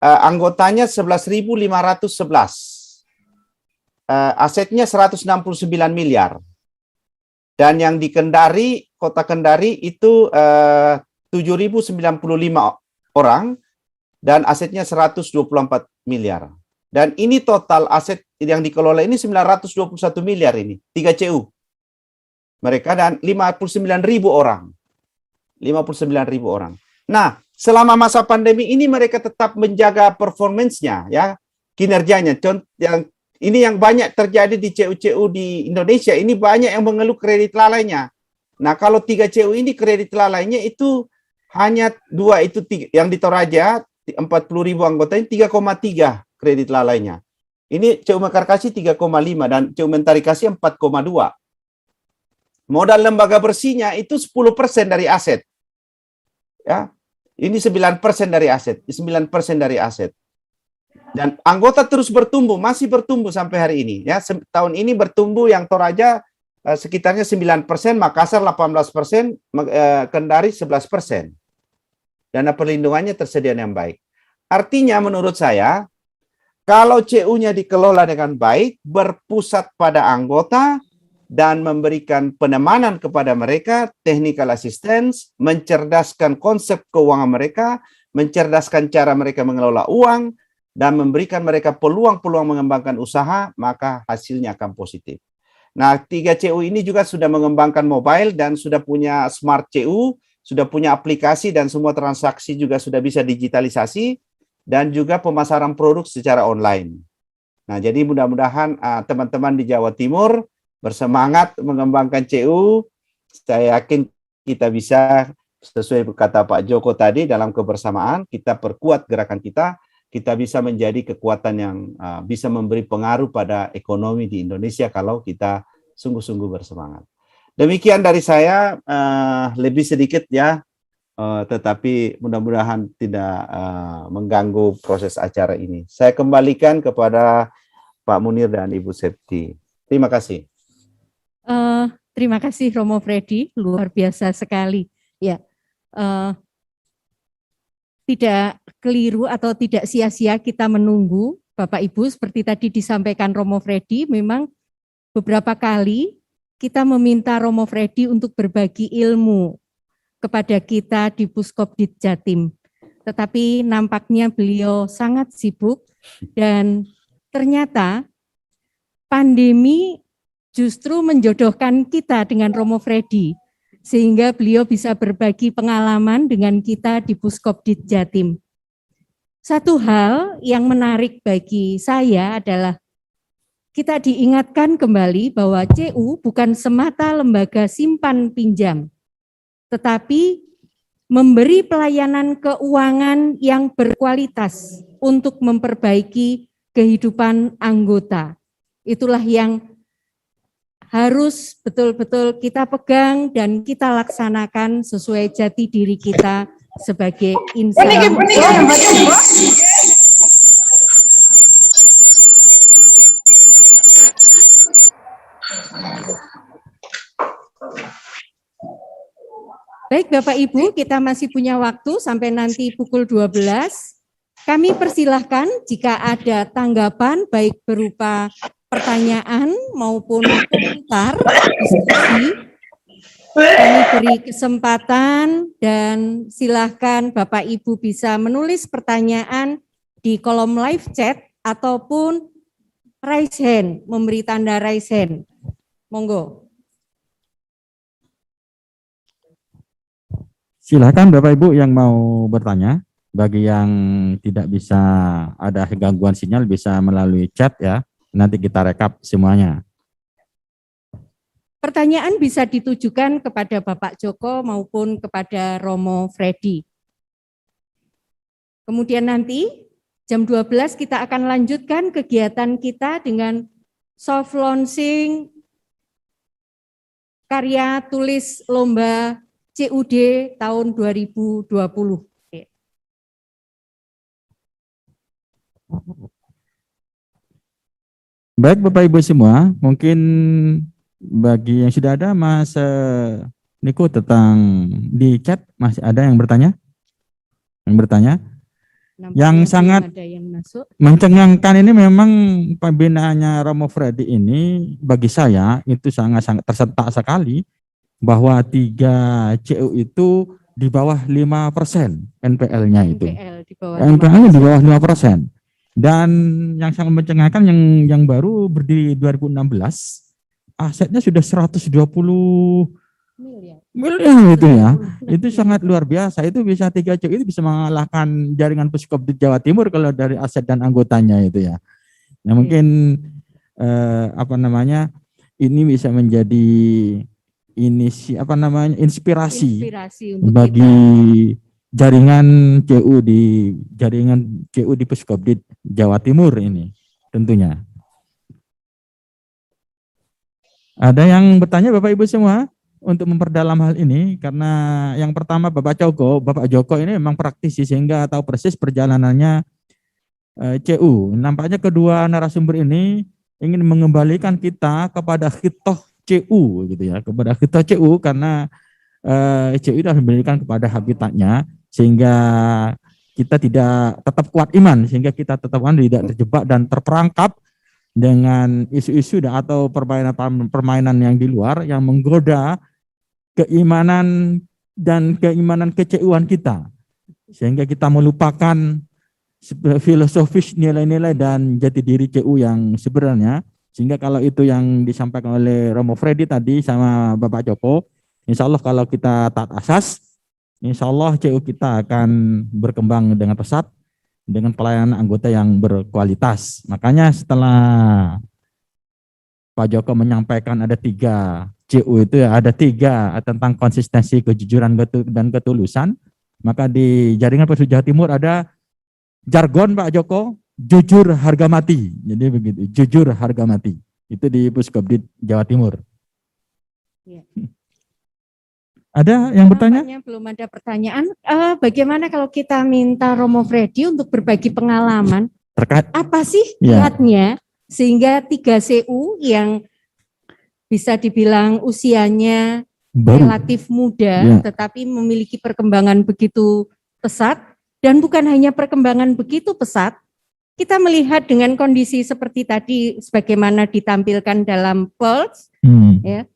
anggotanya 11.511. Asetnya 169 miliar. Dan yang di Kendari, Kota Kendari itu 7.095 orang dan asetnya 124 miliar. Dan ini total aset yang dikelola ini 921 miliar ini, 3 CU. Mereka dan 59.000 orang. 59.000 orang. Nah, selama masa pandemi ini mereka tetap menjaga performance-nya ya, kinerjanya. Ini yang banyak terjadi di CU-CU di Indonesia, ini banyak yang mengeluh kredit lalainya. Nah, kalau 3 CU ini kredit lalainya itu hanya 2, itu 3, yang di Toraja 40.000 anggotanya 3,3 kredit lalainya. Ini CU Mekarkasi 3,5 dan CU Mentari Kasih 4,2. Modal lembaga bersihnya itu 10% dari aset. Ya. Ini 9% dari aset, 9% dari aset. Dan anggota terus bertumbuh, masih bertumbuh sampai hari ini. Ya, tahun ini bertumbuh yang Toraja sekitarnya 9%, Makassar 18%, Kendari 11%. Dana perlindungannya tersedia yang baik. Artinya menurut saya, kalau CU-nya dikelola dengan baik, berpusat pada anggota, dan memberikan penemanan kepada mereka, technical assistance, mencerdaskan konsep keuangan mereka, mencerdaskan cara mereka mengelola uang, dan memberikan mereka peluang-peluang mengembangkan usaha, maka hasilnya akan positif. Nah, 3 CU ini juga sudah mengembangkan mobile dan sudah punya smart CU, sudah punya aplikasi dan semua transaksi juga sudah bisa digitalisasi, dan juga pemasaran produk secara online. Nah, jadi mudah-mudahan teman-teman di Jawa Timur bersemangat mengembangkan CU. Saya yakin kita bisa, sesuai kata Pak Joko tadi, dalam kebersamaan kita perkuat gerakan kita bisa menjadi kekuatan yang bisa memberi pengaruh pada ekonomi di Indonesia kalau kita sungguh-sungguh bersemangat. Demikian dari saya, lebih sedikit ya, tetapi mudah-mudahan tidak mengganggu proses acara ini. Saya kembalikan kepada Pak Munir dan Ibu Septi. Terima kasih. Terima kasih Romo Freddy, luar biasa sekali. Ya, tidak keliru atau tidak sia-sia kita menunggu Bapak Ibu, seperti tadi disampaikan Romo Freddy, memang beberapa kali kita meminta Romo Freddy untuk berbagi ilmu kepada kita di Puskopdit Jatim. Tetapi nampaknya beliau sangat sibuk dan ternyata pandemi justru menjodohkan kita dengan Romo Freddy, sehingga beliau bisa berbagi pengalaman dengan kita di Puskopdit Jatim. Satu hal yang menarik bagi saya adalah kita diingatkan kembali bahwa CU bukan semata lembaga simpan pinjam, tetapi memberi pelayanan keuangan yang berkualitas untuk memperbaiki kehidupan anggota. Itulah yang harus betul-betul kita pegang dan kita laksanakan sesuai jati diri kita sebagai insan. Baik Bapak Ibu, kita masih punya waktu sampai nanti pukul 12. Kami persilahkan jika ada tanggapan baik berupa pertanyaan maupun komentar diskusi, kami beri kesempatan dan silahkan Bapak Ibu bisa menulis pertanyaan di kolom live chat ataupun raise hand, memberi tanda raise hand. Monggo. Silakan Bapak Ibu yang mau bertanya. Bagi yang tidak bisa, ada gangguan sinyal, bisa melalui chat ya. Nanti kita rekap semuanya. Pertanyaan bisa ditujukan kepada Bapak Joko maupun kepada Romo Freddy. Kemudian nanti jam 12 kita akan lanjutkan kegiatan kita dengan soft launching karya tulis lomba CUD tahun 2020. Baik Bapak Ibu semua, mungkin bagi yang sudah ada Mas Niko tentang di chat masih ada yang bertanya? Yang sangat ada yang masuk. mencengangkan ini memang pembinaannya Romo Freddy ini bagi saya itu sangat-sangat tersentak sekali bahwa 3 CU itu di bawah 5% NPL-nya itu. NPL-nya di bawah 5%. Dan yang sangat mencengangkan yang baru berdiri 2016, asetnya sudah 120 miliar itu ya. Itu sangat luar biasa. Itu bisa 3 CU itu bisa mengalahkan jaringan Puskopdit Jawa Timur kalau dari aset dan anggotanya itu ya. Nah, mungkin ini bisa menjadi inspirasi bagi kita. jaringan CU di Puskopdit Jawa Timur ini tentunya. Ada yang bertanya Bapak Ibu semua untuk memperdalam hal ini, karena yang pertama Bapak Joko ini memang praktisi sehingga tahu persis perjalanannya CU. Nampaknya kedua narasumber ini ingin mengembalikan kita kepada khitoh CU gitu ya, kepada khitoh CU, karena CU itu harus diberikan kepada habitatnya sehingga kita tidak tetap kuat iman, sehingga kita tetap tidak terjebak dan terperangkap dengan isu-isu atau permainan yang di luar yang menggoda keimanan dan keimanan keceuan kita, sehingga kita melupakan filosofis nilai-nilai dan jati diri CU yang sebenarnya. Sehingga kalau itu yang disampaikan oleh Romo Freddy tadi sama Bapak Joko, insya Allah kalau kita taat asas, insya Allah CU kita akan berkembang dengan pesat, dengan pelayanan anggota yang berkualitas. Makanya setelah Pak Joko menyampaikan ada 3 CU itu ya, ada 3 tentang konsistensi, kejujuran dan ketulusan, maka di jaringan Pesut Jawa Timur ada jargon Pak Joko, jujur harga mati. Jadi begitu, jujur harga mati. Itu di Puskobdit Jawa Timur. Ya. Ada yang bertanya? Nampaknya belum ada pertanyaan. Bagaimana kalau kita minta Romo Freddy untuk berbagi pengalaman? Terkait Apa sih Ya. kiatnya sehingga 3 CU yang bisa dibilang usianya baru. relatif muda, Ya. tetapi memiliki perkembangan begitu pesat, dan bukan hanya perkembangan begitu pesat, kita melihat dengan kondisi seperti tadi, sebagaimana ditampilkan dalam Pulse, ya,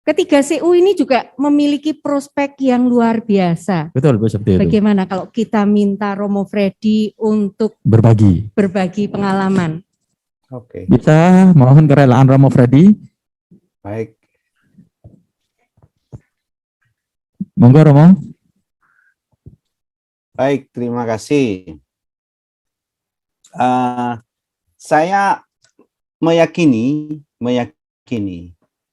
ketiga CU ini juga memiliki prospek yang luar biasa. Betul, seperti itu. Bagaimana kalau kita minta Romo Freddy untuk Berbagi. pengalaman? Oke, Bisa mohon kerelaan Romo Freddy. baik. Monggo Romo. Baik, terima kasih. Saya meyakini,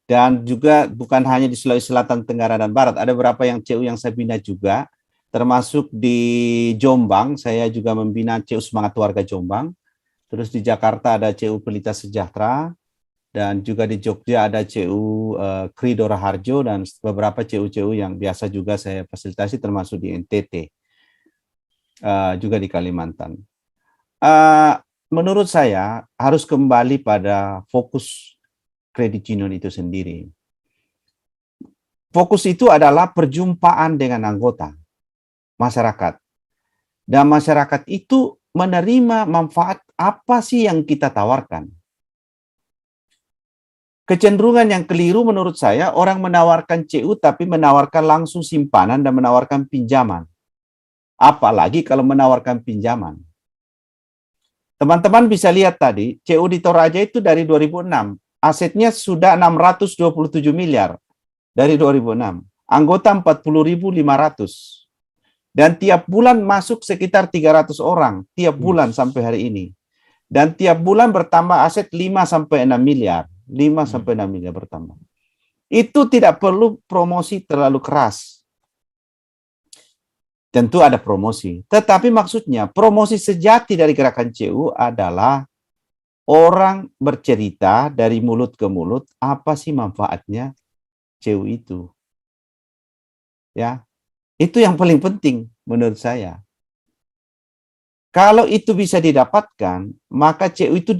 dan juga bukan hanya di Sulawesi Selatan, Tenggara, dan Barat. Ada beberapa yang CU yang saya bina juga, termasuk di Jombang, saya juga membina CU Semangat Warga Jombang. Terus di Jakarta ada CU Pelita Sejahtera, dan juga di Jogja ada CU Krido Raharjo, dan beberapa CU-CU yang biasa juga saya fasilitasi, termasuk di NTT, juga di Kalimantan. Menurut saya harus kembali pada fokus Credit Union itu sendiri. Fokus itu adalah perjumpaan dengan anggota masyarakat. Dan masyarakat itu menerima manfaat apa sih yang kita tawarkan. Kecenderungan yang keliru menurut saya, orang menawarkan CU tapi menawarkan langsung simpanan dan menawarkan pinjaman. Apalagi kalau menawarkan pinjaman. Teman-teman bisa lihat tadi, CU di Toraja itu dari 2006. Asetnya sudah 627 miliar dari 2006. Anggota 40.500. Dan tiap bulan masuk sekitar 300 orang. Tiap bulan sampai hari ini. Dan tiap bulan bertambah aset 5-6 miliar. 5-6 miliar bertambah. Itu tidak perlu promosi terlalu keras. Tentu ada promosi. Tetapi maksudnya promosi sejati dari gerakan CU adalah orang bercerita dari mulut ke mulut apa sih manfaatnya CU itu. Ya. Itu yang paling penting menurut saya. Kalau itu bisa didapatkan, maka CU itu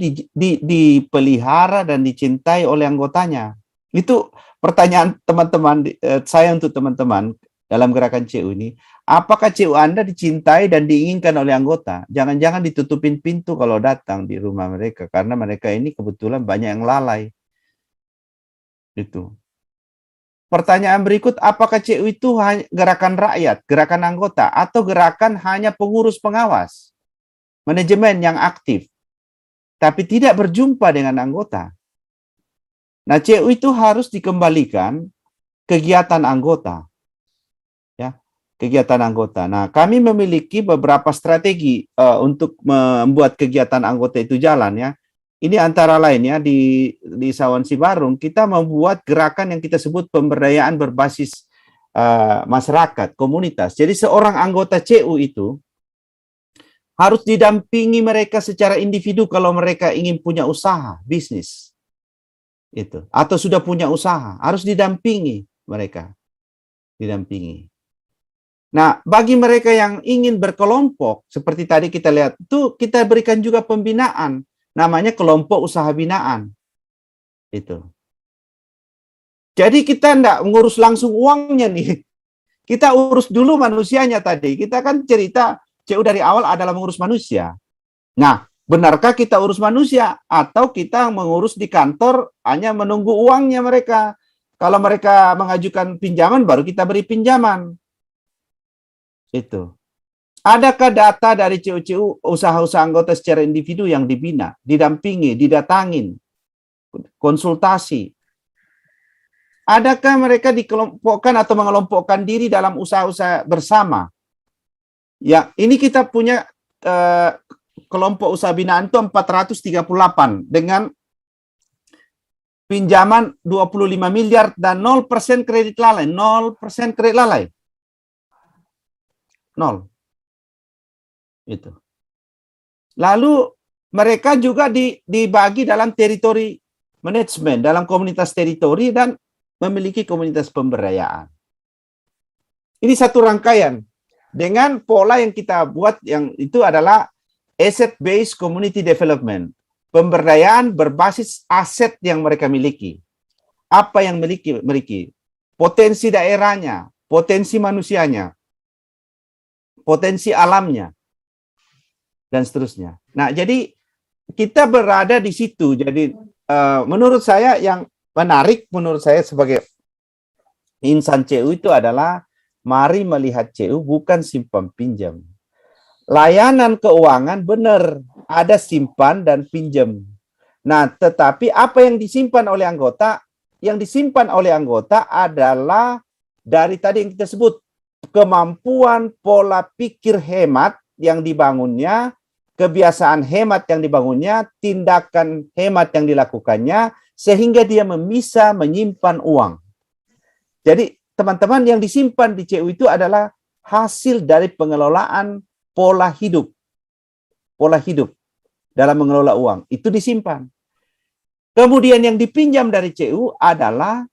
dipelihara dan dicintai oleh anggotanya. Itu pertanyaan teman-teman, saya untuk teman-teman dalam gerakan CU ini. Apakah CU Anda dicintai dan diinginkan oleh anggota? Jangan-jangan ditutupin pintu kalau datang di rumah mereka. Karena mereka ini kebetulan banyak yang lalai. Itu. Pertanyaan berikut, apakah CU itu gerakan rakyat, gerakan anggota, atau gerakan hanya pengurus pengawas? Manajemen yang aktif, tapi tidak berjumpa dengan anggota. Nah, CU itu harus dikembalikan kegiatan anggota. Ya, kegiatan anggota. Nah, kami memiliki beberapa strategi untuk membuat kegiatan anggota itu jalan ya. Ini antara lain ya di Sawan Sibarung kita membuat gerakan yang kita sebut pemberdayaan berbasis masyarakat, komunitas. Jadi seorang anggota CU itu harus didampingi mereka secara individu kalau mereka ingin punya usaha, bisnis. Itu. Atau sudah punya usaha, harus didampingi mereka. Didampingi. Nah, bagi mereka yang ingin berkelompok, seperti tadi kita lihat, itu kita berikan juga pembinaan. Namanya kelompok usaha binaan. Itu. Jadi kita enggak ngurus langsung uangnya nih. Kita urus dulu manusianya tadi. Kita kan cerita CU dari awal adalah mengurus manusia. Nah, Benarkah kita urus manusia atau kita mengurus di kantor hanya menunggu uangnya mereka? Kalau mereka mengajukan pinjaman baru kita beri pinjaman. Itu. Adakah data dari CU-CU usaha-usaha anggota secara individu yang dibina, didampingi, didatangin, konsultasi? Adakah mereka dikelompokkan atau mengelompokkan diri dalam usaha-usaha bersama? Ya, ini kita punya kelompok usaha binaan itu 438 dengan pinjaman 25 miliar dan 0% kredit lalai, 0% kredit lalai. 0. Itu. Lalu mereka juga dibagi dalam teritori manajemen, dalam komunitas teritori dan memiliki komunitas pemberdayaan. Ini satu rangkaian dengan pola yang kita buat yang itu adalah asset based community development. Pemberdayaan berbasis aset yang mereka miliki. Apa yang miliki? Potensi daerahnya, potensi manusianya, potensi alamnya, dan seterusnya. Nah, jadi kita berada di situ. Jadi menurut saya yang menarik, menurut saya sebagai insan CU itu adalah mari melihat CU bukan simpan pinjam. Layanan keuangan benar, ada simpan dan pinjam. Nah, tetapi apa yang disimpan oleh anggota? Yang disimpan oleh anggota adalah dari tadi yang kita sebut, kemampuan pola pikir hemat yang dibangunnya, kebiasaan hemat yang dibangunnya, tindakan hemat yang dilakukannya, sehingga dia bisa menyimpan uang. Jadi, teman-teman, yang disimpan di CU itu adalah hasil dari pengelolaan pola hidup dalam mengelola uang, itu disimpan. Kemudian yang dipinjam dari CU adalah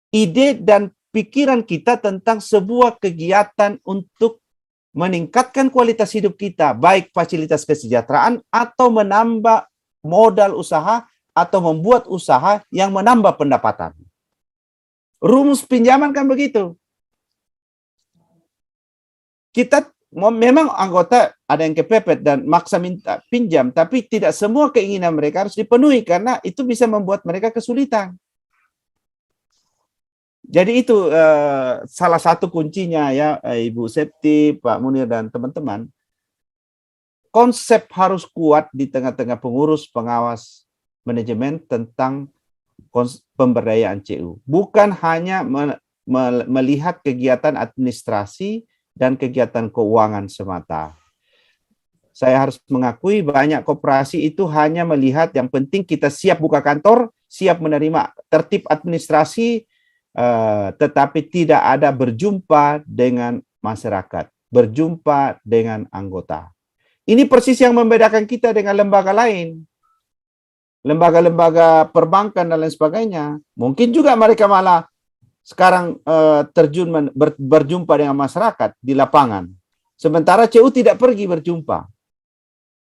ide dan pikiran kita tentang sebuah kegiatan untuk meningkatkan kualitas hidup kita, baik fasilitas kesejahteraan atau menambah modal usaha atau membuat usaha yang menambah pendapatan. Rumus pinjaman kan begitu. Kita memang anggota ada yang kepepet dan maksa minta pinjam, tapi tidak semua keinginan mereka harus dipenuhi karena itu bisa membuat mereka kesulitan. Jadi itu salah satu kuncinya ya, Ibu Septi, Pak Munir dan teman-teman. Konsep harus kuat di tengah-tengah pengurus, pengawas, manajemen tentang pemberdayaan CU. Bukan hanya melihat kegiatan administrasi dan kegiatan keuangan semata. Saya harus mengakui banyak koperasi itu hanya melihat yang penting kita siap buka kantor, siap menerima tertib administrasi, tetapi tidak ada berjumpa dengan masyarakat, berjumpa dengan anggota. Ini persis yang membedakan kita dengan lembaga lain. Lembaga-lembaga perbankan dan lain sebagainya. Mungkin juga mereka malah sekarang terjun berjumpa dengan masyarakat di lapangan. Sementara CU tidak pergi berjumpa.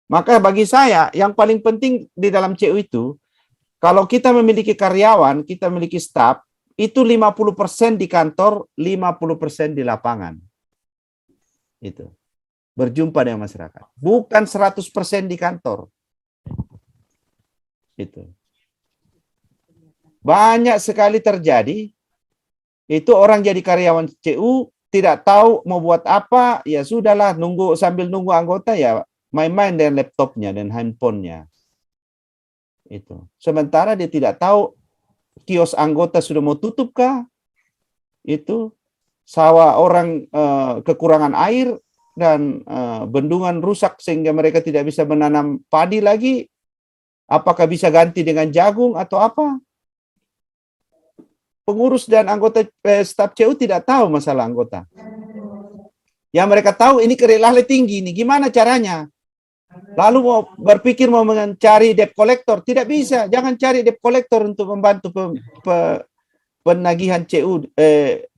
Maka bagi saya yang paling penting di dalam CU itu, kalau kita memiliki karyawan, kita memiliki staf, itu 50% di kantor, 50% di lapangan. Itu. Berjumpa dengan masyarakat. Bukan 100% di kantor. Itu. Banyak sekali terjadi. Itu orang jadi karyawan CU tidak tahu mau buat apa, ya sudahlah sambil nunggu anggota ya main-main dengan laptopnya dan handphonenya. Itu. Sementara dia tidak tahu kios anggota sudah mau tutup kah? Itu sawah orang kekurangan air dan bendungan rusak sehingga mereka tidak bisa menanam padi lagi. Apakah bisa ganti dengan jagung atau apa? Pengurus dan anggota staf CU tidak tahu masalah anggota. Yang mereka tahu ini kredit lalai tinggi, ini gimana caranya? Lalu mau berpikir mau mencari debt collector, tidak bisa. Jangan cari debt collector untuk membantu penagihan CU,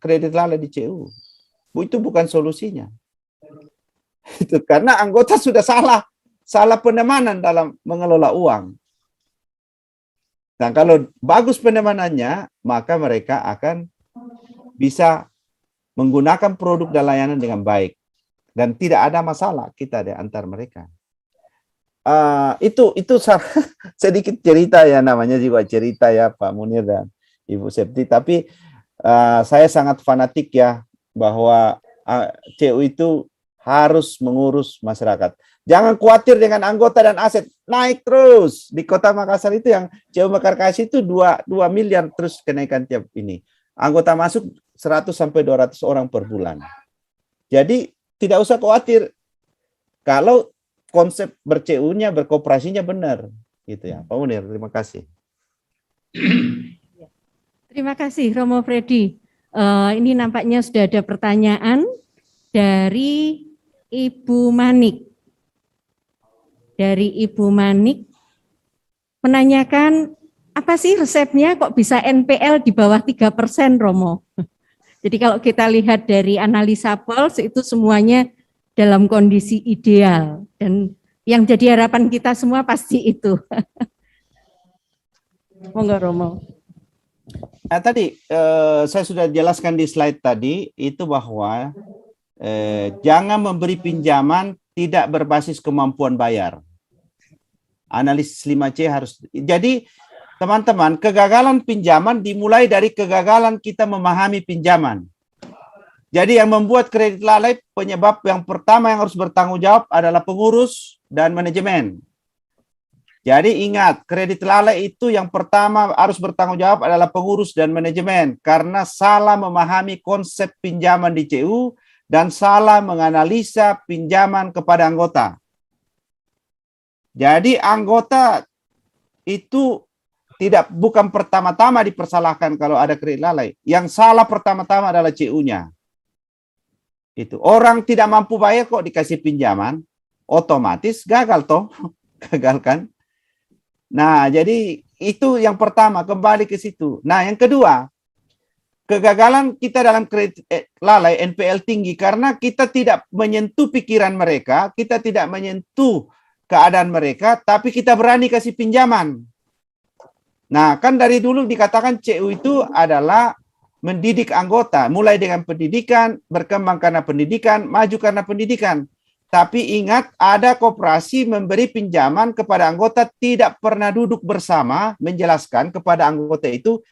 kredit lalai di CU. Itu bukan solusinya. Itu karena anggota sudah salah penemanan dalam mengelola uang. Nah, kalau bagus penemanannya, maka mereka akan bisa menggunakan produk dan layanan dengan baik. Dan tidak ada masalah kita di antar mereka. Itu sedikit cerita ya, namanya juga cerita ya Pak Munir dan Ibu Septi. Tapi saya sangat fanatik ya bahwa CU itu harus mengurus masyarakat. Jangan khawatir dengan anggota dan aset, naik terus. Di Kota Makassar itu yang CU Mekarkasi itu 2 miliar terus kenaikan tiap ini. Anggota masuk 100 sampai 200 orang per bulan. Jadi tidak usah khawatir kalau konsep ber-CU-nya, berkooperasinya benar, gitu ya, Pak Munir. Terima kasih. Terima kasih, Romo Freddy. Ini nampaknya sudah ada pertanyaan dari Ibu Manik. Dari Ibu Manik menanyakan, apa sih resepnya kok bisa NPL di bawah 3%, Romo? Jadi kalau kita lihat dari analisa Pulse itu semuanya dalam kondisi ideal, dan yang jadi harapan kita semua pasti itu. Monggo Romo. Tadi saya sudah jelaskan di slide tadi itu bahwa jangan memberi pinjaman tidak berbasis kemampuan bayar. Analisis 5C harus. Jadi teman-teman, kegagalan pinjaman dimulai dari kegagalan kita memahami pinjaman. Jadi yang membuat kredit lalai, penyebab yang pertama yang harus bertanggung jawab adalah pengurus dan manajemen. Jadi ingat, kredit lalai itu yang pertama harus bertanggung jawab adalah pengurus dan manajemen, karena salah memahami konsep pinjaman di CU dan salah menganalisa pinjaman kepada anggota. Jadi anggota itu bukan pertama-tama dipersalahkan kalau ada kredit lalai. Yang salah pertama-tama adalah CU-nya. Itu orang tidak mampu bayar kok dikasih pinjaman, otomatis gagal toh, gagal kan? Nah, jadi itu yang pertama, kembali ke situ. Nah, yang kedua, kegagalan kita dalam kredit lalai NPL tinggi karena kita tidak menyentuh pikiran mereka, kita tidak menyentuh keadaan mereka, tapi kita berani kasih pinjaman. Nah, kan dari dulu dikatakan CU itu adalah mendidik anggota, mulai dengan pendidikan, berkembang karena pendidikan, maju karena pendidikan. Tapi ingat, ada koperasi memberi pinjaman kepada anggota tidak pernah duduk bersama menjelaskan kepada anggota itu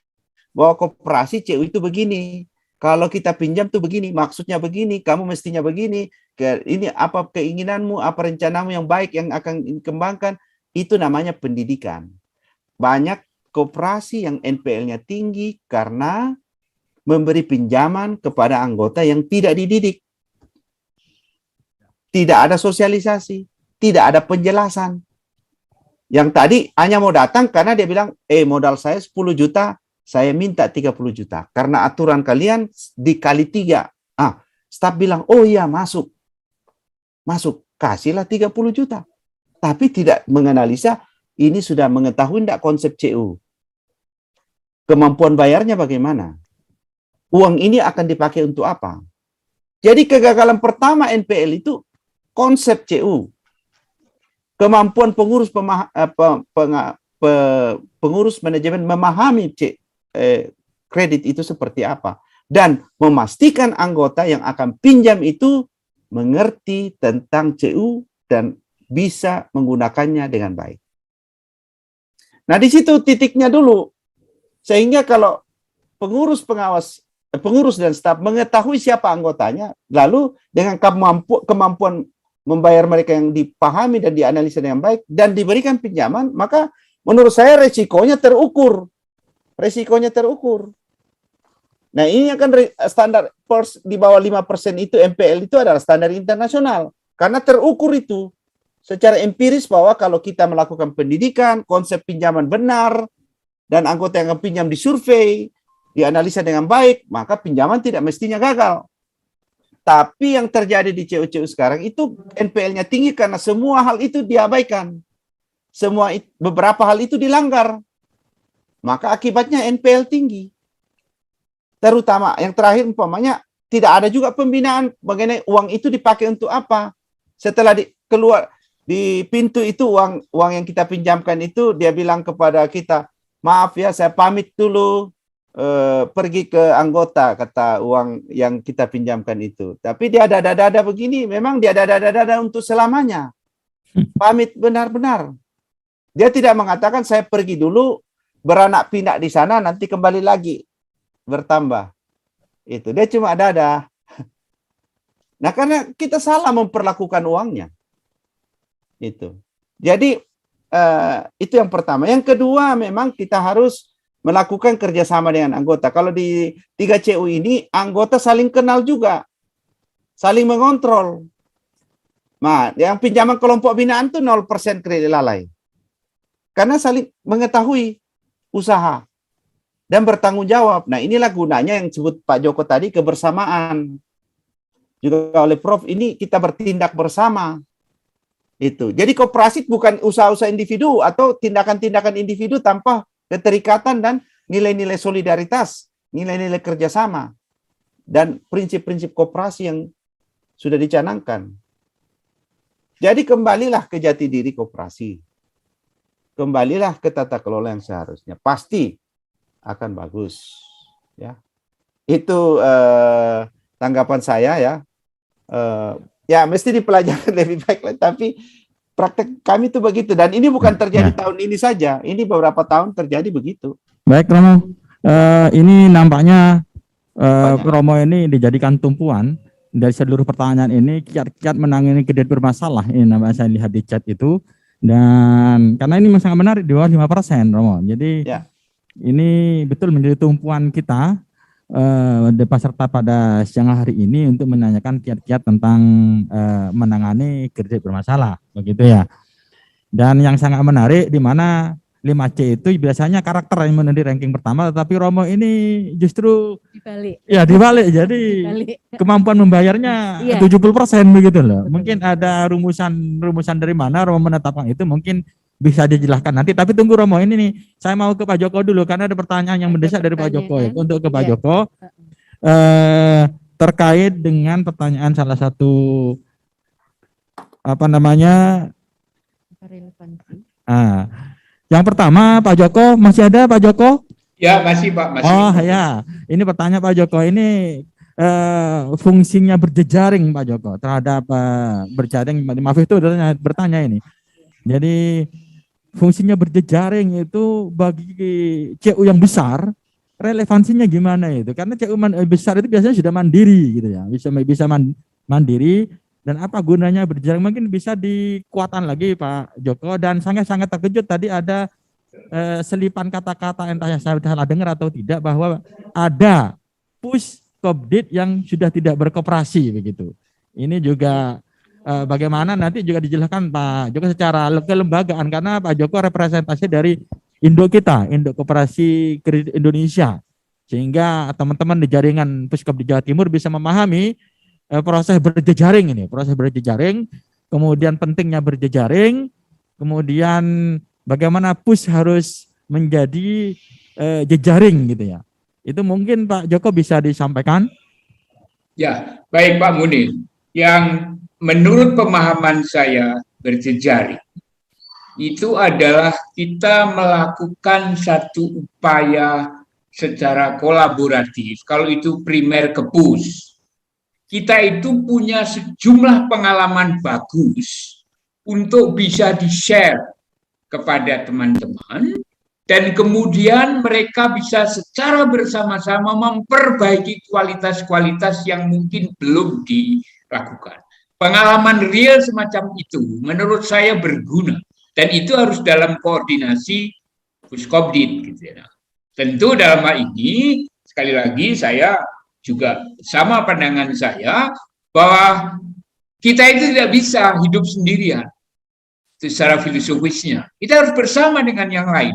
bahwa koperasi CU itu begini. Kalau kita pinjam tuh begini, maksudnya begini, kamu mestinya begini. Ini apa keinginanmu, apa rencanamu yang baik yang akan dikembangkan. Itu namanya pendidikan. Banyak koperasi yang NPL-nya tinggi karena memberi pinjaman kepada anggota yang tidak dididik. Tidak ada sosialisasi, tidak ada penjelasan. Yang tadi hanya mau datang karena dia bilang, modal saya 10 juta, saya minta 30 juta. Karena aturan kalian dikali 3. Staf bilang, oh iya masuk. Masuk, kasihlah 30 juta. Tapi tidak menganalisa, ini sudah mengetahui tidak konsep CU. Kemampuan bayarnya bagaimana? Uang ini akan dipakai untuk apa? Jadi kegagalan pertama NPL itu konsep CU. Kemampuan pengurus pengurus manajemen memahami kredit itu seperti apa. Dan memastikan anggota yang akan pinjam itu mengerti tentang CU dan bisa menggunakannya dengan baik. Nah, di situ titiknya dulu. Sehingga kalau pengurus dan staf mengetahui siapa anggotanya, lalu dengan kemampuan membayar mereka yang dipahami dan dianalisa dengan baik dan diberikan pinjaman, maka menurut saya resikonya terukur. Resikonya terukur. Nah, ini akan standar di bawah 5% itu NPL itu adalah standar internasional. Karena terukur itu secara empiris bahwa kalau kita melakukan pendidikan, konsep pinjaman benar, dan anggota yang akan pinjam disurvei, dianalisa dengan baik, maka pinjaman tidak mestinya gagal. Tapi yang terjadi di CU-CU sekarang itu NPL-nya tinggi karena semua hal itu diabaikan. Beberapa hal itu dilanggar. Maka akibatnya NPL tinggi. Terutama yang terakhir umpamanya tidak ada juga pembinaan mengenai uang itu dipakai untuk apa. Setelah keluar di pintu itu uang yang kita pinjamkan itu dia bilang kepada kita, maaf ya, saya pamit dulu, pergi ke anggota, kata uang yang kita pinjamkan itu. Tapi dia dada-dada begini, memang dia dada-dada untuk selamanya. Pamit benar-benar. Dia tidak mengatakan saya pergi dulu, beranak pinak di sana, nanti kembali lagi bertambah. Itu dia cuma ada. Nah, karena kita salah memperlakukan uangnya. Itu. Jadi itu yang pertama. Yang kedua, memang kita harus melakukan kerjasama dengan anggota. Kalau di 3CU ini, anggota saling kenal juga. Saling mengontrol. Nah, yang pinjaman kelompok binaan itu 0% kredit lalai. Karena saling mengetahui usaha dan bertanggung jawab. Nah, inilah gunanya yang disebut Pak Joko tadi, kebersamaan. Juga oleh Prof, ini kita bertindak bersama. Itu. Jadi koperasi bukan usaha-usaha individu atau tindakan-tindakan individu tanpa keterikatan dan nilai-nilai solidaritas, nilai-nilai kerjasama, dan prinsip-prinsip koperasi yang sudah dicanangkan. Jadi kembalilah ke jati diri koperasi. Kembalilah ke tata kelola yang seharusnya. Pasti akan bagus. Ya, itu tanggapan saya ya. Ya mesti dipelajari lebih baik, tapi praktek kami itu begitu. Dan ini bukan terjadi tahun ini saja. Ini beberapa tahun terjadi begitu. Baik Romo, ini nampaknya Romo ini dijadikan tumpuan dari seluruh pertanyaan ini, kiat-kiat menangani kredit bermasalah. Ini nampaknya saya lihat di chat itu. Dan karena ini sangat menarik, di bawah 5%, Romo. Jadi ini betul menjadi tumpuan kita peserta pada siang hari ini untuk menanyakan kiat-kiat tentang menangani kredit bermasalah, begitu ya. Dan yang sangat menarik di mana 5C itu biasanya karakter yang menjadi ranking pertama, tetapi Romo ini justru Dibalik. Ya dibalik, jadi kemampuan membayarnya 70% begitu loh. Mungkin ada rumusan dari mana Romo menetapkan itu, mungkin bisa dijelaskan nanti. Tapi tunggu Romo, ini nih saya mau ke Pak Joko dulu karena ada pertanyaan yang mendesak dari Pak Joko ya. Untuk ke Pak Joko terkait dengan pertanyaan salah satu yang pertama, Pak Joko, masih ada Pak Joko? Ya, masih Pak. Masih. Oh ya, ini pertanyaan Pak Joko, ini fungsinya berjejaring Pak Joko terhadap berjejaring, maaf itu bertanya ini. Jadi fungsinya berjejaring itu bagi CU yang besar, relevansinya gimana itu? Karena CU besar itu biasanya sudah mandiri gitu ya, bisa mandiri. Dan apa gunanya berjejaring? Mungkin bisa dikuatkan lagi Pak Joko. Dan sangat-sangat terkejut tadi ada selipan kata-kata, entah saya salah dengar atau tidak, bahwa ada Puskopdit yang sudah tidak berkoperasi begitu. Ini juga bagaimana nanti juga dijelaskan Pak Joko secara kelembagaan, karena Pak Joko representasi dari Indo kita, Indo Koperasi Kredit Indonesia, sehingga teman-teman di jaringan Puskop di Jawa Timur bisa memahami proses berjejaring ini, kemudian pentingnya berjejaring, kemudian bagaimana PUS harus menjadi jejaring gitu ya. Itu mungkin Pak Joko bisa disampaikan. Ya, baik Pak Munir. Yang menurut pemahaman saya berjejaring itu adalah kita melakukan satu upaya secara kolaboratif. Kalau itu primer ke PUS, kita itu punya sejumlah pengalaman bagus untuk bisa di-share kepada teman-teman, dan kemudian mereka bisa secara bersama-sama memperbaiki kualitas-kualitas yang mungkin belum dilakukan. Pengalaman real semacam itu menurut saya berguna, dan itu harus dalam koordinasi Puskopdit gitu ya. Tentu dalam hal ini sekali lagi saya juga sama pandangan saya bahwa kita itu tidak bisa hidup sendirian secara filosofisnya. Kita harus bersama dengan yang lain.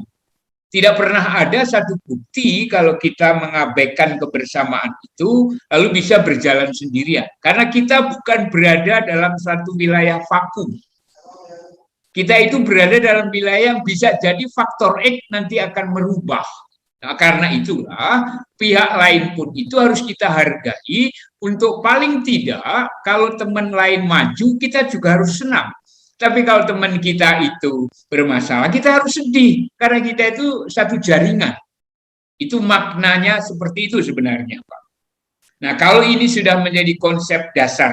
Tidak pernah ada satu bukti kalau kita mengabaikan kebersamaan itu lalu bisa berjalan sendirian. Karena kita bukan berada dalam satu wilayah vakum. Kita itu berada dalam wilayah yang bisa jadi faktor X nanti akan merubah. Nah, karena itulah pihak lain pun itu harus kita hargai, untuk paling tidak kalau teman lain maju kita juga harus senang. Tapi kalau teman kita itu bermasalah kita harus sedih, karena kita itu satu jaringan. Itu maknanya seperti itu sebenarnya Pak. Nah kalau ini sudah menjadi konsep dasar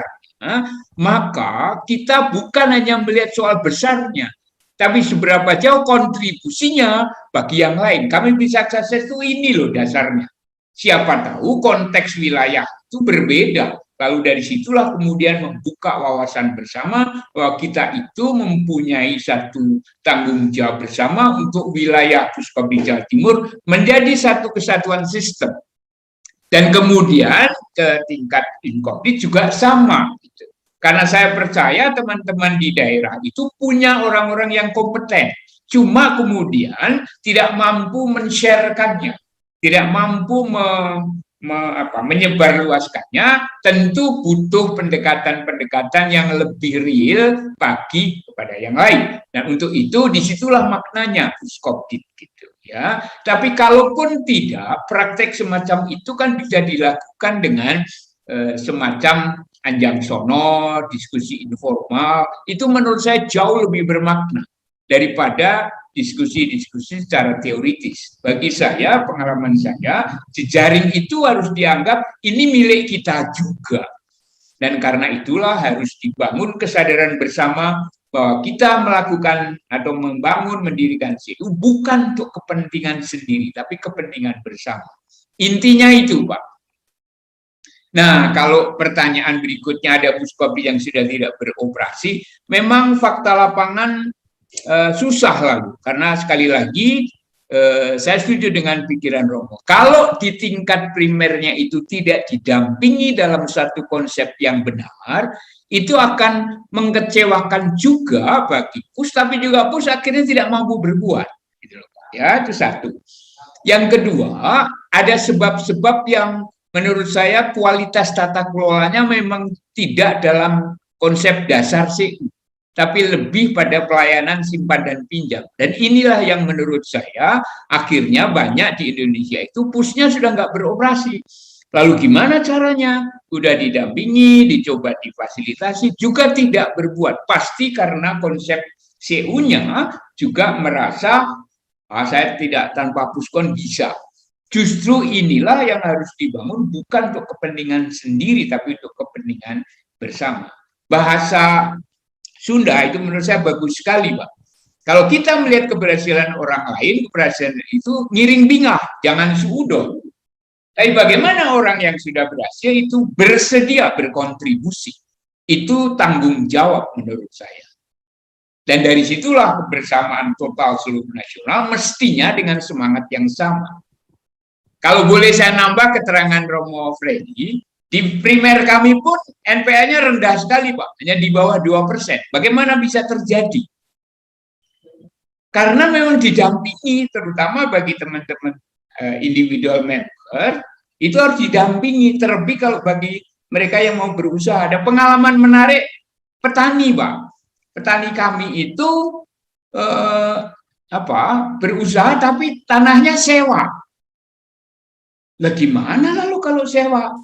maka kita bukan hanya melihat soal besarnya, tapi seberapa jauh kontribusinya bagi yang lain. Kami bisa sukses itu ini loh dasarnya. Siapa tahu konteks wilayah itu berbeda. Lalu dari situlah kemudian membuka wawasan bersama bahwa kita itu mempunyai satu tanggung jawab bersama untuk wilayah Puskopti Jawa Timur menjadi satu kesatuan sistem. Dan kemudian ke tingkat Inkopdi juga sama. Gitu. Karena saya percaya teman-teman di daerah itu punya orang-orang yang kompeten. Cuma kemudian tidak mampu men-share-kannya, tidak mampu menyebarluaskannya. Tentu butuh pendekatan-pendekatan yang lebih real bagi kepada yang lain. Dan untuk itu disitulah maknanya Puskopdi gitu ya. Tapi kalaupun tidak, praktek semacam itu kan bisa dilakukan dengan semacam anjang sono, diskusi informal, itu menurut saya jauh lebih bermakna daripada diskusi-diskusi secara teoritis. Bagi saya, pengalaman saya, jejaring itu harus dianggap ini milik kita juga. Dan karena itulah harus dibangun kesadaran bersama bahwa kita melakukan atau membangun, mendirikan CU bukan untuk kepentingan sendiri, tapi kepentingan bersama. Intinya itu, Pak. Nah, kalau pertanyaan berikutnya ada Puskopdi yang sudah tidak beroperasi, memang fakta lapangan susah lalu, karena sekali lagi saya setuju dengan pikiran Romo. Kalau di tingkat primernya itu tidak didampingi dalam satu konsep yang benar, itu akan mengecewakan juga bagi Pus, tapi juga Pus akhirnya tidak mampu berbuat. Gitu loh, ya, itu satu. Yang kedua, ada sebab-sebab yang menurut saya kualitas tata kelolanya memang tidak dalam konsep dasar CU, tapi lebih pada pelayanan simpan dan pinjam. Dan inilah yang menurut saya akhirnya banyak di Indonesia itu pusnya sudah nggak beroperasi. Lalu gimana caranya? Udah didampingi, dicoba difasilitasi, juga tidak berbuat. Pasti karena konsep CU-nya juga merasa saya tidak tanpa puskon bisa. Justru inilah yang harus dibangun bukan untuk kepentingan sendiri, tapi untuk kepentingan bersama. Bahasa Sunda itu menurut saya bagus sekali, Pak. Kalau kita melihat keberhasilan orang lain, keberhasilan itu ngiring bingah, jangan suudon. Tapi bagaimana orang yang sudah berhasil itu bersedia berkontribusi. Itu tanggung jawab menurut saya. Dan dari situlah kebersamaan total seluruh nasional mestinya dengan semangat yang sama. Kalau boleh saya nambah keterangan Romo Freddy, di primer kami pun NPA-nya rendah sekali, Pak, hanya di bawah 2%. Bagaimana bisa terjadi? Karena memang didampingi, terutama bagi teman-teman individual member, itu harus didampingi, terlebih kalau bagi mereka yang mau berusaha. Ada pengalaman menarik petani, Pak. Petani kami itu berusaha tapi tanahnya sewa. Lah gimana lalu kalau sewa?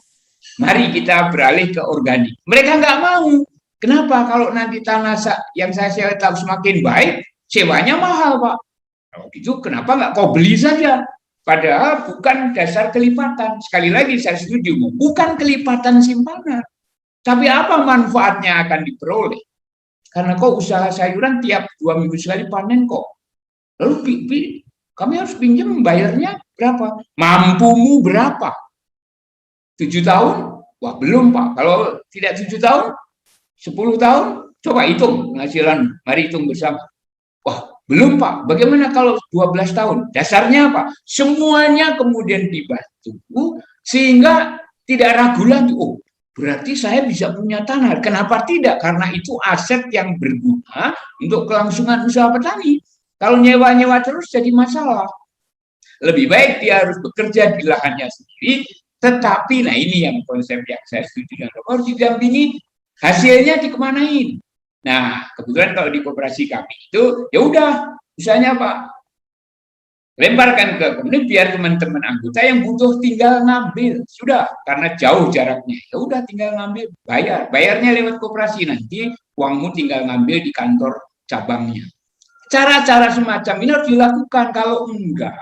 Mari kita beralih ke organik. Mereka nggak mau. Kenapa? Kalau nanti tanah yang saya sewa tetap semakin baik, sewanya mahal, Pak. Kalau gitu kenapa nggak kau beli saja? Padahal bukan dasar kelipatan. Sekali lagi saya setuju, bukan kelipatan simpanan. Tapi apa manfaatnya akan diperoleh? Karena kau usaha sayuran tiap 2 minggu sekali panen kok. Lalu kami harus pinjam, bayarnya berapa? Mampumu berapa? 7 tahun? Wah belum, Pak. Kalau tidak 7 tahun, 10 tahun, coba hitung penghasilan. Mari hitung bersama. Wah belum, Pak. Bagaimana kalau 12 tahun? Dasarnya apa? Semuanya kemudian dibantu sehingga tidak ragu lagi. Oh, berarti saya bisa punya tanah. Kenapa tidak? Karena itu aset yang berguna untuk kelangsungan usaha petani. Kalau nyewa-nyewa terus jadi masalah. Lebih baik dia harus bekerja di lahannya sendiri, tetapi nah ini yang konsep yang saya setuju dengan harus didampingi, hasilnya dikemanain. Nah, kebetulan kalau di koperasi kami itu ya udah usahanya Pak, lemparkan ke kemudian biar teman-teman anggota yang butuh tinggal ngambil, sudah karena jauh jaraknya, ya udah tinggal ngambil, bayarnya lewat koperasi, nanti uangmu tinggal ngambil di kantor cabangnya. Cara-cara semacam ini harus dilakukan, kalau enggak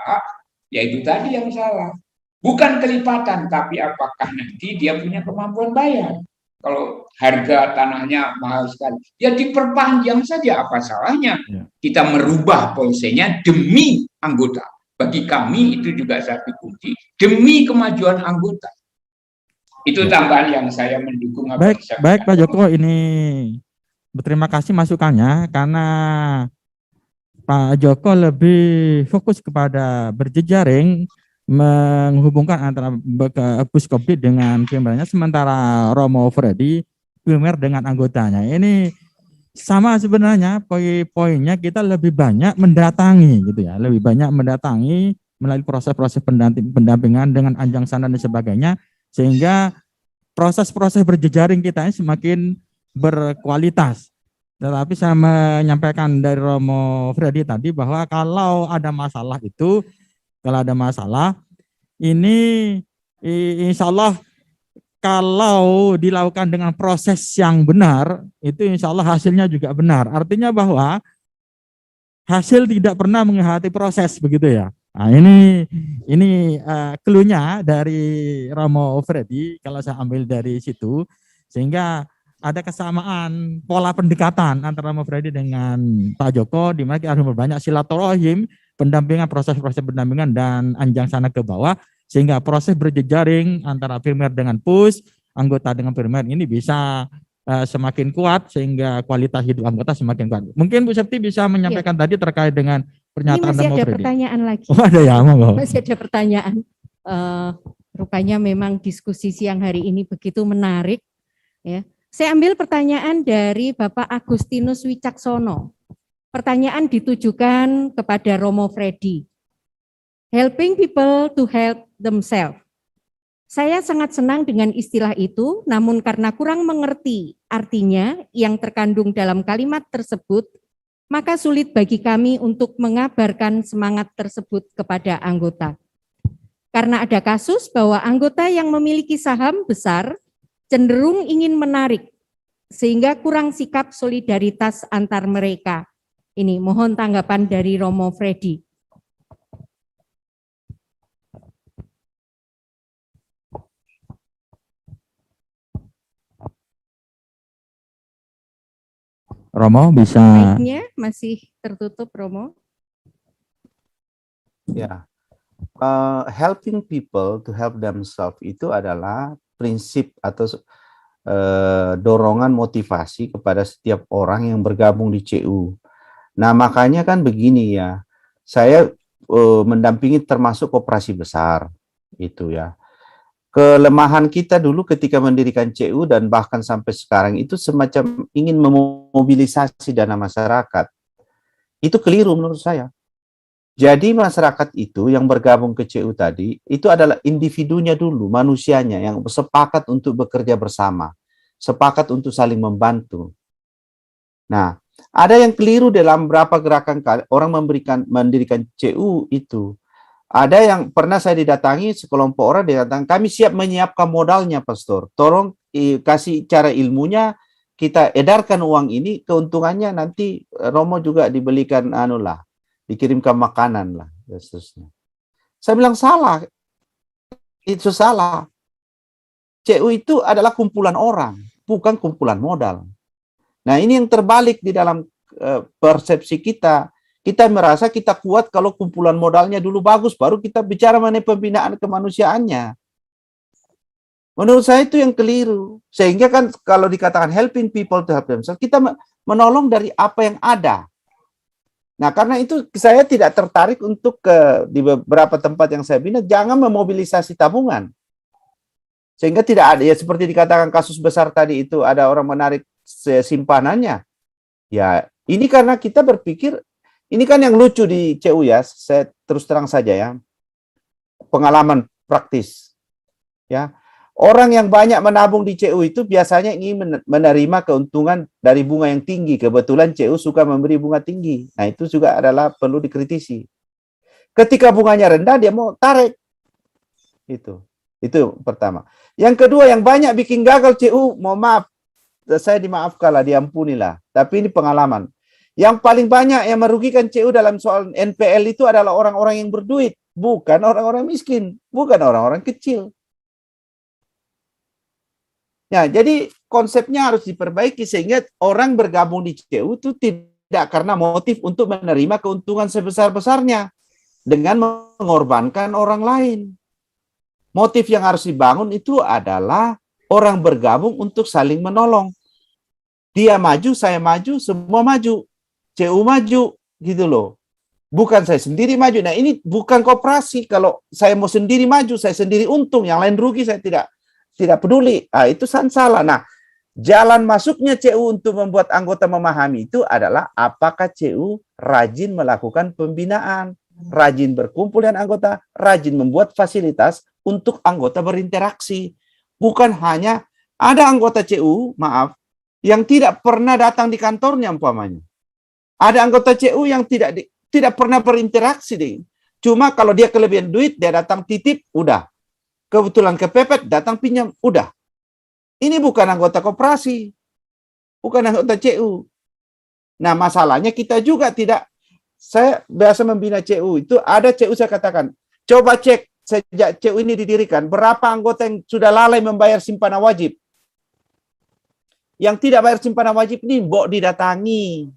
ya itu tadi yang salah. Bukan kelipatan, tapi apakah nanti dia punya kemampuan bayar. kalau harga tanahnya mahal sekali, ya diperpanjang saja, apa salahnya? Ya. Kita merubah polisinya demi anggota. Bagi kami itu juga satu kunci, demi kemajuan anggota. Itu Ya. tambahan yang saya mendukung apa Baik, yang disampaikan. baik Pak Joko, ini berterima kasih masukannya karena Pak Joko lebih fokus kepada berjejaring menghubungkan antara Puskopdi dengan primernya, sementara Romo Freddy primer dengan anggotanya. Ini sama sebenarnya, poin-poinnya kita lebih banyak mendatangi gitu ya, lebih banyak mendatangi melalui proses-proses pendampingan dengan anjang sana dan sebagainya, sehingga proses-proses berjejaring kita ini semakin berkualitas. Tetapi saya menyampaikan dari Romo Freddy tadi bahwa kalau ada masalah ini insya Allah kalau dilakukan dengan proses yang benar, itu insya Allah hasilnya juga benar. Artinya bahwa hasil tidak pernah mengkhianati proses, begitu ya. Nah, ini clue-nya dari Romo Freddy kalau saya ambil dari situ, sehingga ada kesamaan pola pendekatan antara Romo Freddy dengan Pak Joko, di mana kita harus berbanyak silaturahim, pendampingan, proses-proses pendampingan dan anjang sana ke bawah, sehingga proses berjejaring antara primer dengan pus, anggota dengan primer ini bisa semakin kuat, sehingga kualitas hidup anggota semakin kuat. Mungkin Bu Septi bisa menyampaikan tadi terkait dengan pernyataan Ini masih Romo ada Freddy. pertanyaan lagi. Oh, ada ya, monggo. Masih ada pertanyaan. Rupanya memang diskusi siang hari ini begitu menarik. Ya, saya ambil pertanyaan dari Bapak Agustinus Wicaksono. Pertanyaan ditujukan kepada Romo Freddy. Helping people to help themselves. Saya sangat senang dengan istilah itu, namun karena kurang mengerti artinya yang terkandung dalam kalimat tersebut, maka sulit bagi kami untuk mengabarkan semangat tersebut kepada anggota. Karena ada kasus bahwa anggota yang memiliki saham besar cenderung ingin menarik, sehingga kurang sikap solidaritas antar mereka. Ini mohon tanggapan dari Romo Freddy. Romo bisa. Mic-nya masih tertutup, Romo. Ya, helping people to help themselves itu adalah prinsip atau dorongan motivasi kepada setiap orang yang bergabung di CU. Nah, makanya kan begini ya, saya mendampingi termasuk koperasi besar itu ya. Kelemahan kita dulu ketika mendirikan CU dan bahkan sampai sekarang itu semacam ingin memobilisasi dana masyarakat. Itu keliru menurut saya. Jadi masyarakat itu yang bergabung ke CU tadi, itu adalah individunya dulu, manusianya yang sepakat untuk bekerja bersama, sepakat untuk saling membantu. Nah, ada yang keliru dalam beberapa gerakan orang mendirikan CU itu. Ada yang pernah saya didatangi, sekelompok orang datang, kami siap menyiapkan modalnya, Pastor. Tolong kasih cara ilmunya, kita edarkan uang ini, keuntungannya nanti Romo juga dibelikan dikirimkan makanan lah, dan seterusnya. Saya bilang salah, itu salah. CU itu adalah kumpulan orang, bukan kumpulan modal. Nah, ini yang terbalik di dalam persepsi kita. Kita merasa kita kuat kalau kumpulan modalnya dulu bagus, baru kita bicara mengenai pembinaan kemanusiaannya. Menurut saya itu yang keliru. Sehingga kan kalau dikatakan helping people to help themselves, kita menolong dari apa yang ada. Nah, karena itu saya tidak tertarik untuk di beberapa tempat yang saya bina, jangan memobilisasi tabungan. Sehingga tidak ada, ya seperti dikatakan kasus besar tadi itu, ada orang menarik simpanannya. Ya, ini karena kita berpikir, ini kan yang lucu di CU ya, saya terus terang saja ya, pengalaman praktis. Ya, orang yang banyak menabung di CU itu biasanya ingin menerima keuntungan dari bunga yang tinggi. Kebetulan CU suka memberi bunga tinggi. Nah, itu juga adalah perlu dikritisi. Ketika bunganya rendah, dia mau tarik. Itu pertama. Yang kedua, yang banyak bikin gagal CU, mohon maaf, saya dimaafkanlah, diampunilah. Tapi ini pengalaman. Yang paling banyak yang merugikan CU dalam soal NPL itu adalah orang-orang yang berduit, bukan orang-orang miskin, bukan orang-orang kecil. Ya, jadi konsepnya harus diperbaiki sehingga orang bergabung di CU itu tidak karena motif untuk menerima keuntungan sebesar-besarnya dengan mengorbankan orang lain. Motif yang harus dibangun itu adalah orang bergabung untuk saling menolong. Dia maju, saya maju, semua maju. CU maju, gitu loh. Bukan saya sendiri maju. Nah, ini bukan koperasi. Kalau saya mau sendiri maju, saya sendiri untung, yang lain rugi, saya tidak peduli. Ah, itu salah. Nah, jalan masuknya CU untuk membuat anggota memahami itu adalah apakah CU rajin melakukan pembinaan, rajin berkumpul dengan anggota, rajin membuat fasilitas untuk anggota berinteraksi. Bukan hanya ada anggota CU, maaf, yang tidak pernah datang di kantornya umpamanya. Ada anggota CU yang tidak pernah berinteraksi deh. Cuma kalau dia kelebihan duit, dia datang titip, udah. Kebetulan kepepet, datang pinjam, udah. Ini bukan anggota koperasi, bukan anggota CU. Nah, masalahnya kita juga tidak. Saya biasa membina CU itu ada CU, saya katakan, coba cek sejak CU ini didirikan, berapa anggota yang sudah lalai membayar simpanan wajib. Yang tidak bayar simpanan wajib ini mbok didatangi,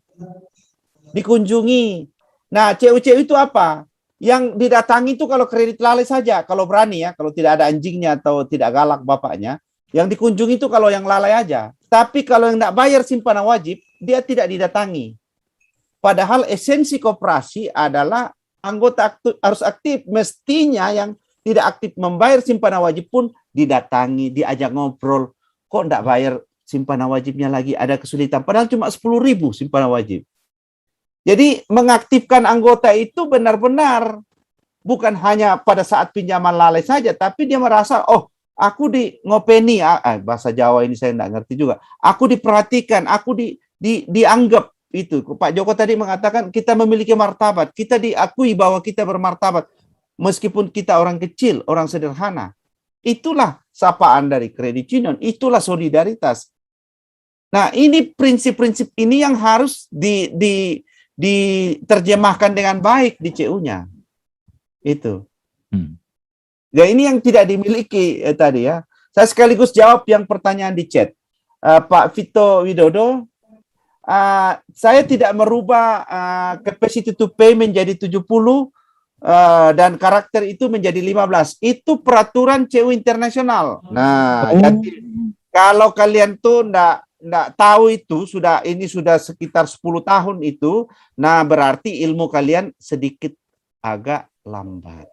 dikunjungi. Nah, CU-CU itu apa? Yang didatangi itu kalau kredit lalai saja, kalau berani ya, kalau tidak ada anjingnya atau tidak galak bapaknya. Yang dikunjungi itu kalau yang lalai aja. Tapi kalau yang tidak bayar simpanan wajib, dia tidak didatangi. Padahal esensi koperasi adalah anggota harus aktif. Mestinya yang tidak aktif membayar simpanan wajib pun didatangi, diajak ngobrol. Kok tidak bayar simpanan wajibnya lagi? Ada kesulitan. Padahal cuma 10.000 simpanan wajib. Jadi mengaktifkan anggota itu benar-benar bukan hanya pada saat pinjaman lalai saja, tapi dia merasa, oh, aku ngopeni, bahasa Jawa ini saya tidak ngerti juga. Aku diperhatikan, aku dianggap itu. Pak Joko tadi mengatakan kita memiliki martabat, kita diakui bahwa kita bermartabat, meskipun kita orang kecil, orang sederhana. Itulah sapaan dari kredit union, itulah solidaritas. Nah, ini prinsip-prinsip ini yang harus diterjemahkan dengan baik di CU-nya. Itu. Ya, ini yang tidak dimiliki tadi ya. Saya sekaligus jawab yang pertanyaan di chat. Pak Vito Widodo, saya tidak merubah capacity to pay menjadi 70 dan karakter itu menjadi 15. Itu peraturan CU internasional. Nah, jadi kalau kalian tuh enggak tahu itu, ini sudah sekitar 10 tahun itu, nah berarti ilmu kalian sedikit agak lambat.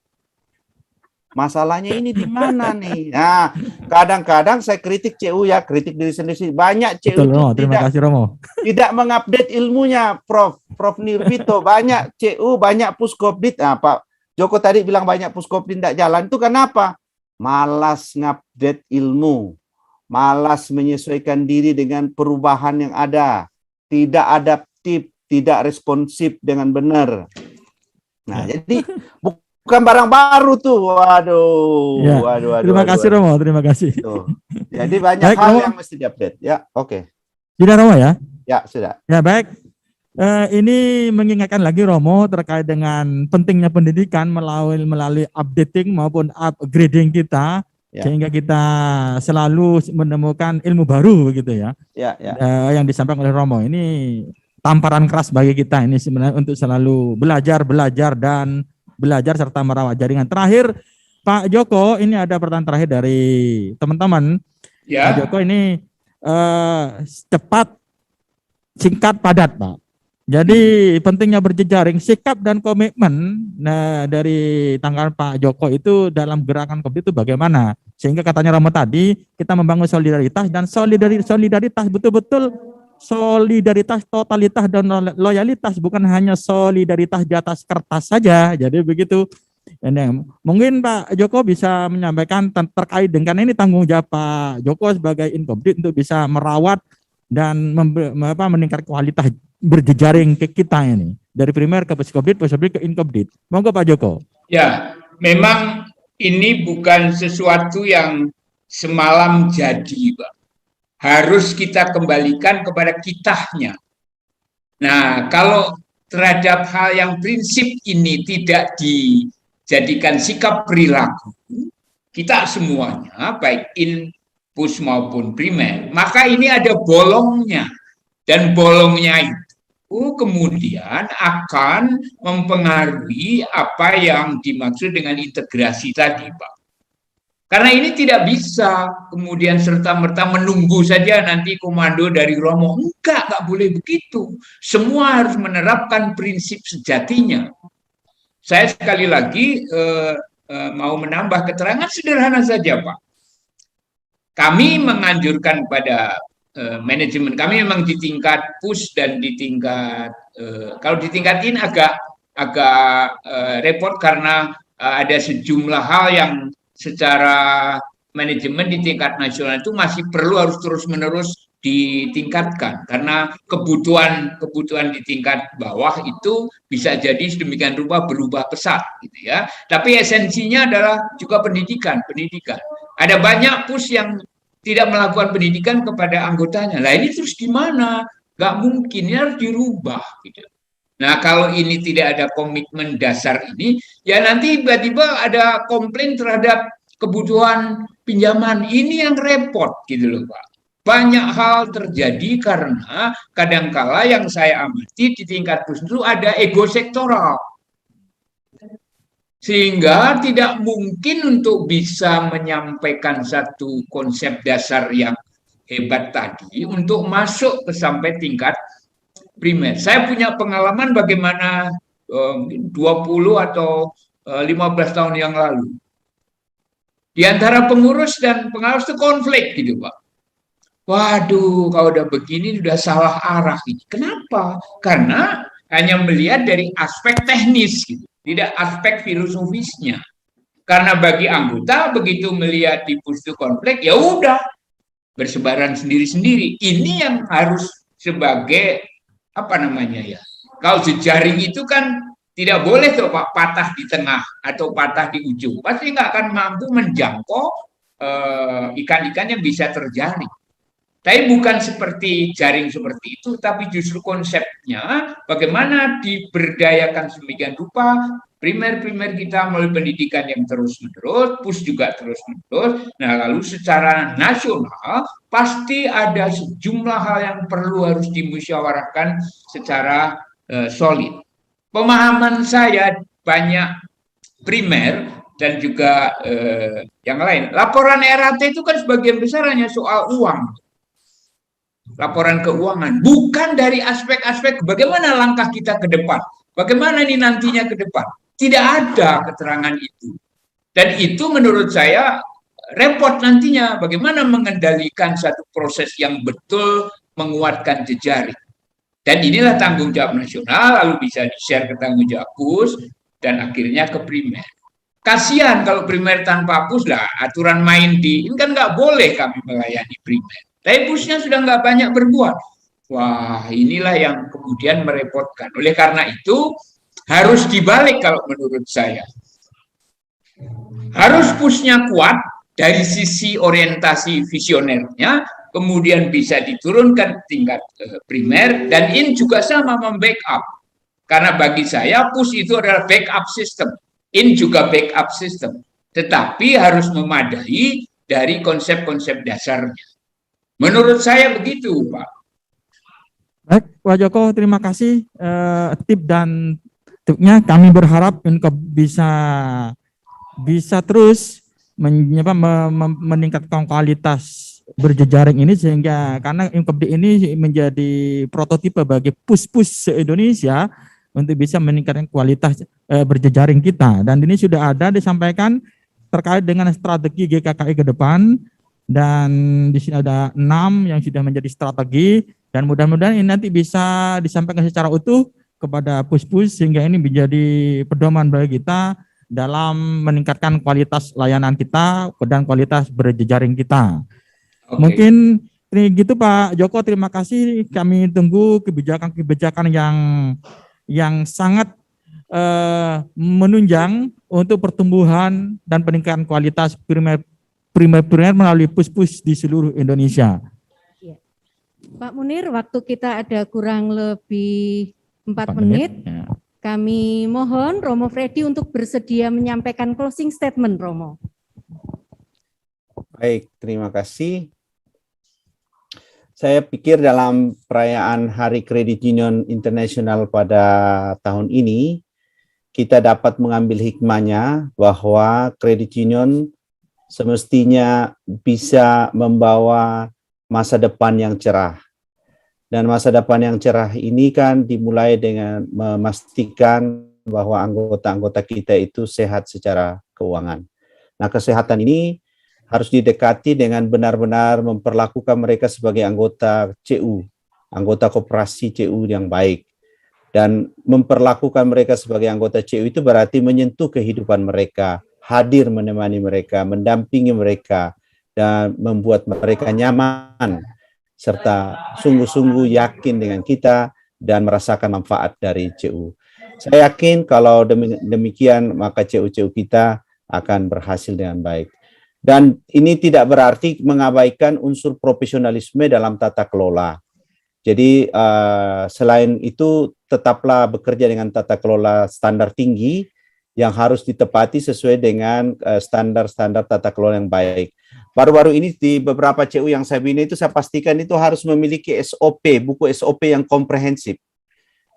Masalahnya ini di mana nih? Nah, kadang-kadang saya kritik CU ya, kritik diri sendiri. Banyak CU Betul, terima kasih Romo. Tidak mengupdate ilmunya, Prof Nirvito. Banyak CU, banyak puskopdit. Nah, Pak Joko tadi bilang banyak puskopdit tidak jalan. Itu kenapa? Malas ngupdate ilmu. Malas menyesuaikan diri dengan perubahan yang ada. Tidak adaptif, tidak responsif dengan benar. Nah, jadi bukan barang baru tuh. Waduh. Terima kasih Romo, terima kasih. Tuh. Jadi banyak Baik, hal Romo. yang mesti diupdate. Ya, oke. Sudah Romo ya? Ya, sudah. Ya baik. Ini mengingatkan lagi Romo terkait dengan pentingnya pendidikan melalui updating maupun upgrading kita. Ya. Sehingga kita selalu menemukan ilmu baru begitu ya. Ya. Yang disampaikan oleh Romo ini tamparan keras bagi kita ini sebenarnya untuk selalu belajar serta merawat jaringan. Terakhir Pak Joko, ini ada pertanyaan terakhir dari teman-teman. Ya. Pak Joko ini cepat, singkat, padat Pak. Jadi pentingnya berjejaring, sikap dan komitmen dari tanggapan Pak Joko itu dalam gerakan COVID itu bagaimana? Sehingga katanya Romo tadi kita membangun solidaritas dan solidaritas betul-betul solidaritas totalitas dan loyalitas, bukan hanya solidaritas di atas kertas saja. Jadi begitu. Ini mungkin Pak Joko bisa menyampaikan terkait dengan ini tanggung jawab Pak Joko sebagai Inkobdit untuk bisa merawat dan meningkat kualitas berjejaring ke kita ini dari primer ke puskobdit ke Inkobdit. Monggo Pak Joko. Ya, memang ini bukan sesuatu yang semalam jadi, Pak. Harus kita kembalikan kepada kitanya. Nah, kalau terhadap hal yang prinsip ini tidak dijadikan sikap perilaku, kita semuanya, baik pus maupun primer, maka ini ada bolongnya. Dan bolongnya itu kemudian akan mempengaruhi apa yang dimaksud dengan integrasi tadi, Pak. Karena ini tidak bisa kemudian serta-merta menunggu saja nanti komando dari Romo. Enggak boleh begitu. Semua harus menerapkan prinsip sejatinya. Saya sekali lagi mau menambah keterangan sederhana saja, Pak. Kami menganjurkan pada manajemen kami memang di tingkat push dan di tingkat kalau di tingkat ini agak repot karena ada sejumlah hal yang secara manajemen di tingkat nasional itu masih perlu harus terus-menerus ditingkatkan karena kebutuhan di tingkat bawah itu bisa jadi sedemikian rupa berubah pesat gitu ya. Tapi esensinya adalah juga pendidikan. Ada banyak pus yang tidak melakukan pendidikan kepada anggotanya. Lah ini terus gimana? Nggak mungkin, ini harus dirubah gitu. Nah, kalau ini tidak ada komitmen dasar ini, ya nanti tiba-tiba ada komplain terhadap kebutuhan pinjaman. Ini yang repot gitu loh, Pak. Banyak hal terjadi karena kadangkala yang saya amati di tingkat pusat itu ada ego sektoral. Sehingga tidak mungkin untuk bisa menyampaikan satu konsep dasar yang hebat tadi untuk masuk ke sampai tingkat primer. Saya punya pengalaman bagaimana 20 atau 15 tahun yang lalu. Di antara pengurus dan pengawas itu konflik gitu, Pak. Waduh, kalau udah begini sudah salah arah. Kenapa? Karena hanya melihat dari aspek teknis gitu, tidak aspek filosofisnya. Karena bagi anggota begitu melihat di pustu konflik, ya udah bersebaran sendiri-sendiri. Ini yang harus sebagai apa namanya ya? Kalau jejaring itu kan tidak boleh tuh Pak patah di tengah atau patah di ujung. Pasti nggak akan mampu menjangkau ikan-ikan yang bisa terjaring. Tapi bukan seperti jaring seperti itu, tapi justru konsepnya bagaimana diberdayakan sedemikian rupa primer kita melalui pendidikan yang terus-menerus, pus juga terus-menerus. Nah, lalu secara nasional pasti ada sejumlah hal yang perlu harus dimusyawarahkan secara solid. Pemahaman saya banyak primer dan juga yang lain. Laporan RAT itu kan sebagian besar hanya soal uang. Laporan keuangan, bukan dari aspek-aspek bagaimana langkah kita ke depan, bagaimana ini nantinya ke depan. Tidak ada keterangan itu. Dan itu menurut saya repot nantinya, bagaimana mengendalikan satu proses yang betul menguatkan jejaring. Dan inilah tanggung jawab nasional, lalu bisa di-share ke tanggung jawab pus, dan akhirnya ke primer. Kasihan kalau primer tanpa pus lah, aturan main ini kan nggak boleh kami melayani primer. Tapi pusnya sudah nggak banyak berbuat. Wah, inilah yang kemudian merepotkan. Oleh karena itu, harus dibalik kalau menurut saya. Harus pusnya kuat dari sisi orientasi visionernya, kemudian bisa diturunkan tingkat primer, dan in juga sama membackup. Karena bagi saya, pus itu adalah backup system. In juga backup system. Tetapi harus memadai dari konsep-konsep dasarnya. Menurut saya begitu, Pak. Baik, Pak Joko, terima kasih tip dan triknya. Kami berharap Inkop bisa terus meningkatkan kualitas berjejaring ini, sehingga karena Inkop ini menjadi prototipe bagi pus-pus se-Indonesia untuk bisa meningkatkan kualitas berjejaring kita. Dan ini sudah ada disampaikan terkait dengan strategi GKKI ke depan. Dan di sini ada 6 yang sudah menjadi strategi, dan mudah-mudahan ini nanti bisa disampaikan secara utuh kepada pus-pus sehingga ini menjadi pedoman bagi kita dalam meningkatkan kualitas layanan kita dan kualitas berjejaring kita. Okay. Mungkin ini gitu Pak Joko, terima kasih. Kami tunggu kebijakan-kebijakan yang sangat menunjang untuk pertumbuhan dan peningkatan kualitas primer melalui pus-pus di seluruh Indonesia. Ya. Pak Munir, waktu kita ada kurang lebih 4 menit. Ya. Kami mohon Romo Freddy untuk bersedia menyampaikan closing statement, Romo. Baik, terima kasih. Saya pikir dalam perayaan Hari Kredit Union Internasional pada tahun ini, kita dapat mengambil hikmahnya bahwa kredit union semestinya bisa membawa masa depan yang cerah. Dan masa depan yang cerah ini kan dimulai dengan memastikan bahwa anggota-anggota kita itu sehat secara keuangan. Nah, kesehatan ini harus didekati dengan benar-benar memperlakukan mereka sebagai anggota CU, anggota koperasi CU yang baik. Dan memperlakukan mereka sebagai anggota CU itu berarti menyentuh kehidupan mereka, hadir menemani mereka, mendampingi mereka, dan membuat mereka nyaman, serta sungguh-sungguh yakin dengan kita dan merasakan manfaat dari CU. Saya yakin kalau demikian maka CU-CU kita akan berhasil dengan baik. Dan ini tidak berarti mengabaikan unsur profesionalisme dalam tata kelola. Jadi selain itu tetaplah bekerja dengan tata kelola standar tinggi yang harus ditepati sesuai dengan standar-standar tata kelola yang baik. Baru-baru ini di beberapa CU yang saya bina itu saya pastikan itu harus memiliki SOP, buku SOP yang komprehensif.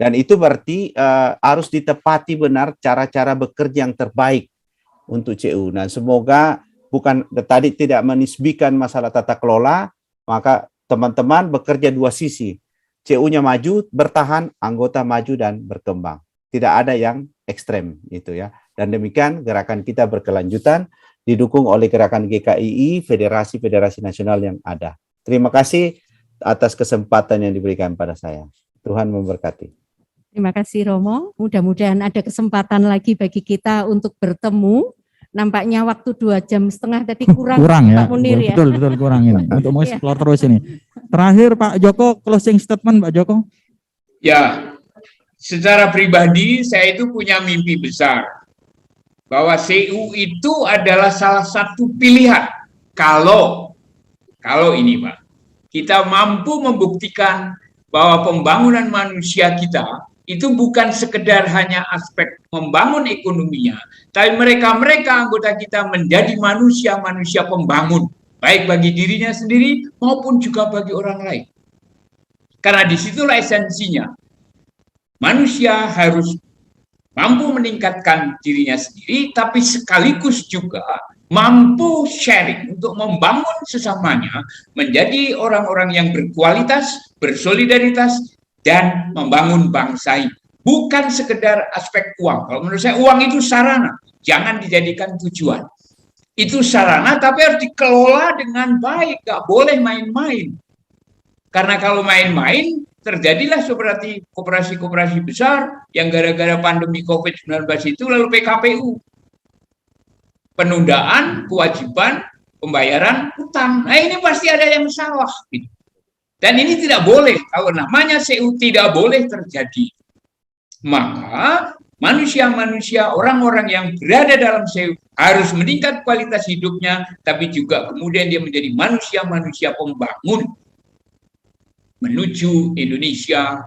Dan itu berarti harus ditepati benar cara-cara bekerja yang terbaik untuk CU. Nah, semoga bukan tadi tidak menisbikan masalah tata kelola, maka teman-teman bekerja dua sisi. CU-nya maju, bertahan, anggota maju dan berkembang. Tidak ada yang ekstrem itu ya. Dan demikian gerakan kita berkelanjutan didukung oleh gerakan GKII, federasi-federasi nasional yang ada. Terima kasih atas kesempatan yang diberikan pada saya. Tuhan memberkati. Terima kasih Romo. Mudah-mudahan ada kesempatan lagi bagi kita untuk bertemu. Nampaknya waktu 2,5 jam tadi kurang ya, Pak Munir ya. Betul kurang ini untuk mengeksplor terus ini. Terakhir Pak Joko, closing statement Pak Joko. Ya, secara pribadi saya itu punya mimpi besar bahwa CU itu adalah salah satu pilihan kalau ini Pak, kita mampu membuktikan bahwa pembangunan manusia kita itu bukan sekedar hanya aspek membangun ekonominya, tapi mereka anggota kita menjadi manusia-manusia pembangun, baik bagi dirinya sendiri maupun juga bagi orang lain. Karena disitulah esensinya. Manusia harus mampu meningkatkan dirinya sendiri, tapi sekaligus juga mampu sharing untuk membangun sesamanya menjadi orang-orang yang berkualitas, bersolidaritas, dan membangun bangsa ini. Bukan sekedar aspek uang. Kalau menurut saya uang itu sarana, jangan dijadikan tujuan. Itu sarana tapi harus dikelola dengan baik, gak boleh main-main. Karena kalau main-main, terjadilah seperti koperasi-koperasi besar yang gara-gara pandemi COVID-19 itu lalu PKPU. Penundaan kewajiban pembayaran utang. Nah ini pasti ada yang salah. Dan ini tidak boleh, kalau namanya CU tidak boleh terjadi. Maka manusia-manusia, orang-orang yang berada dalam CU harus meningkat kualitas hidupnya, tapi juga kemudian dia menjadi manusia-manusia pembangun menuju Indonesia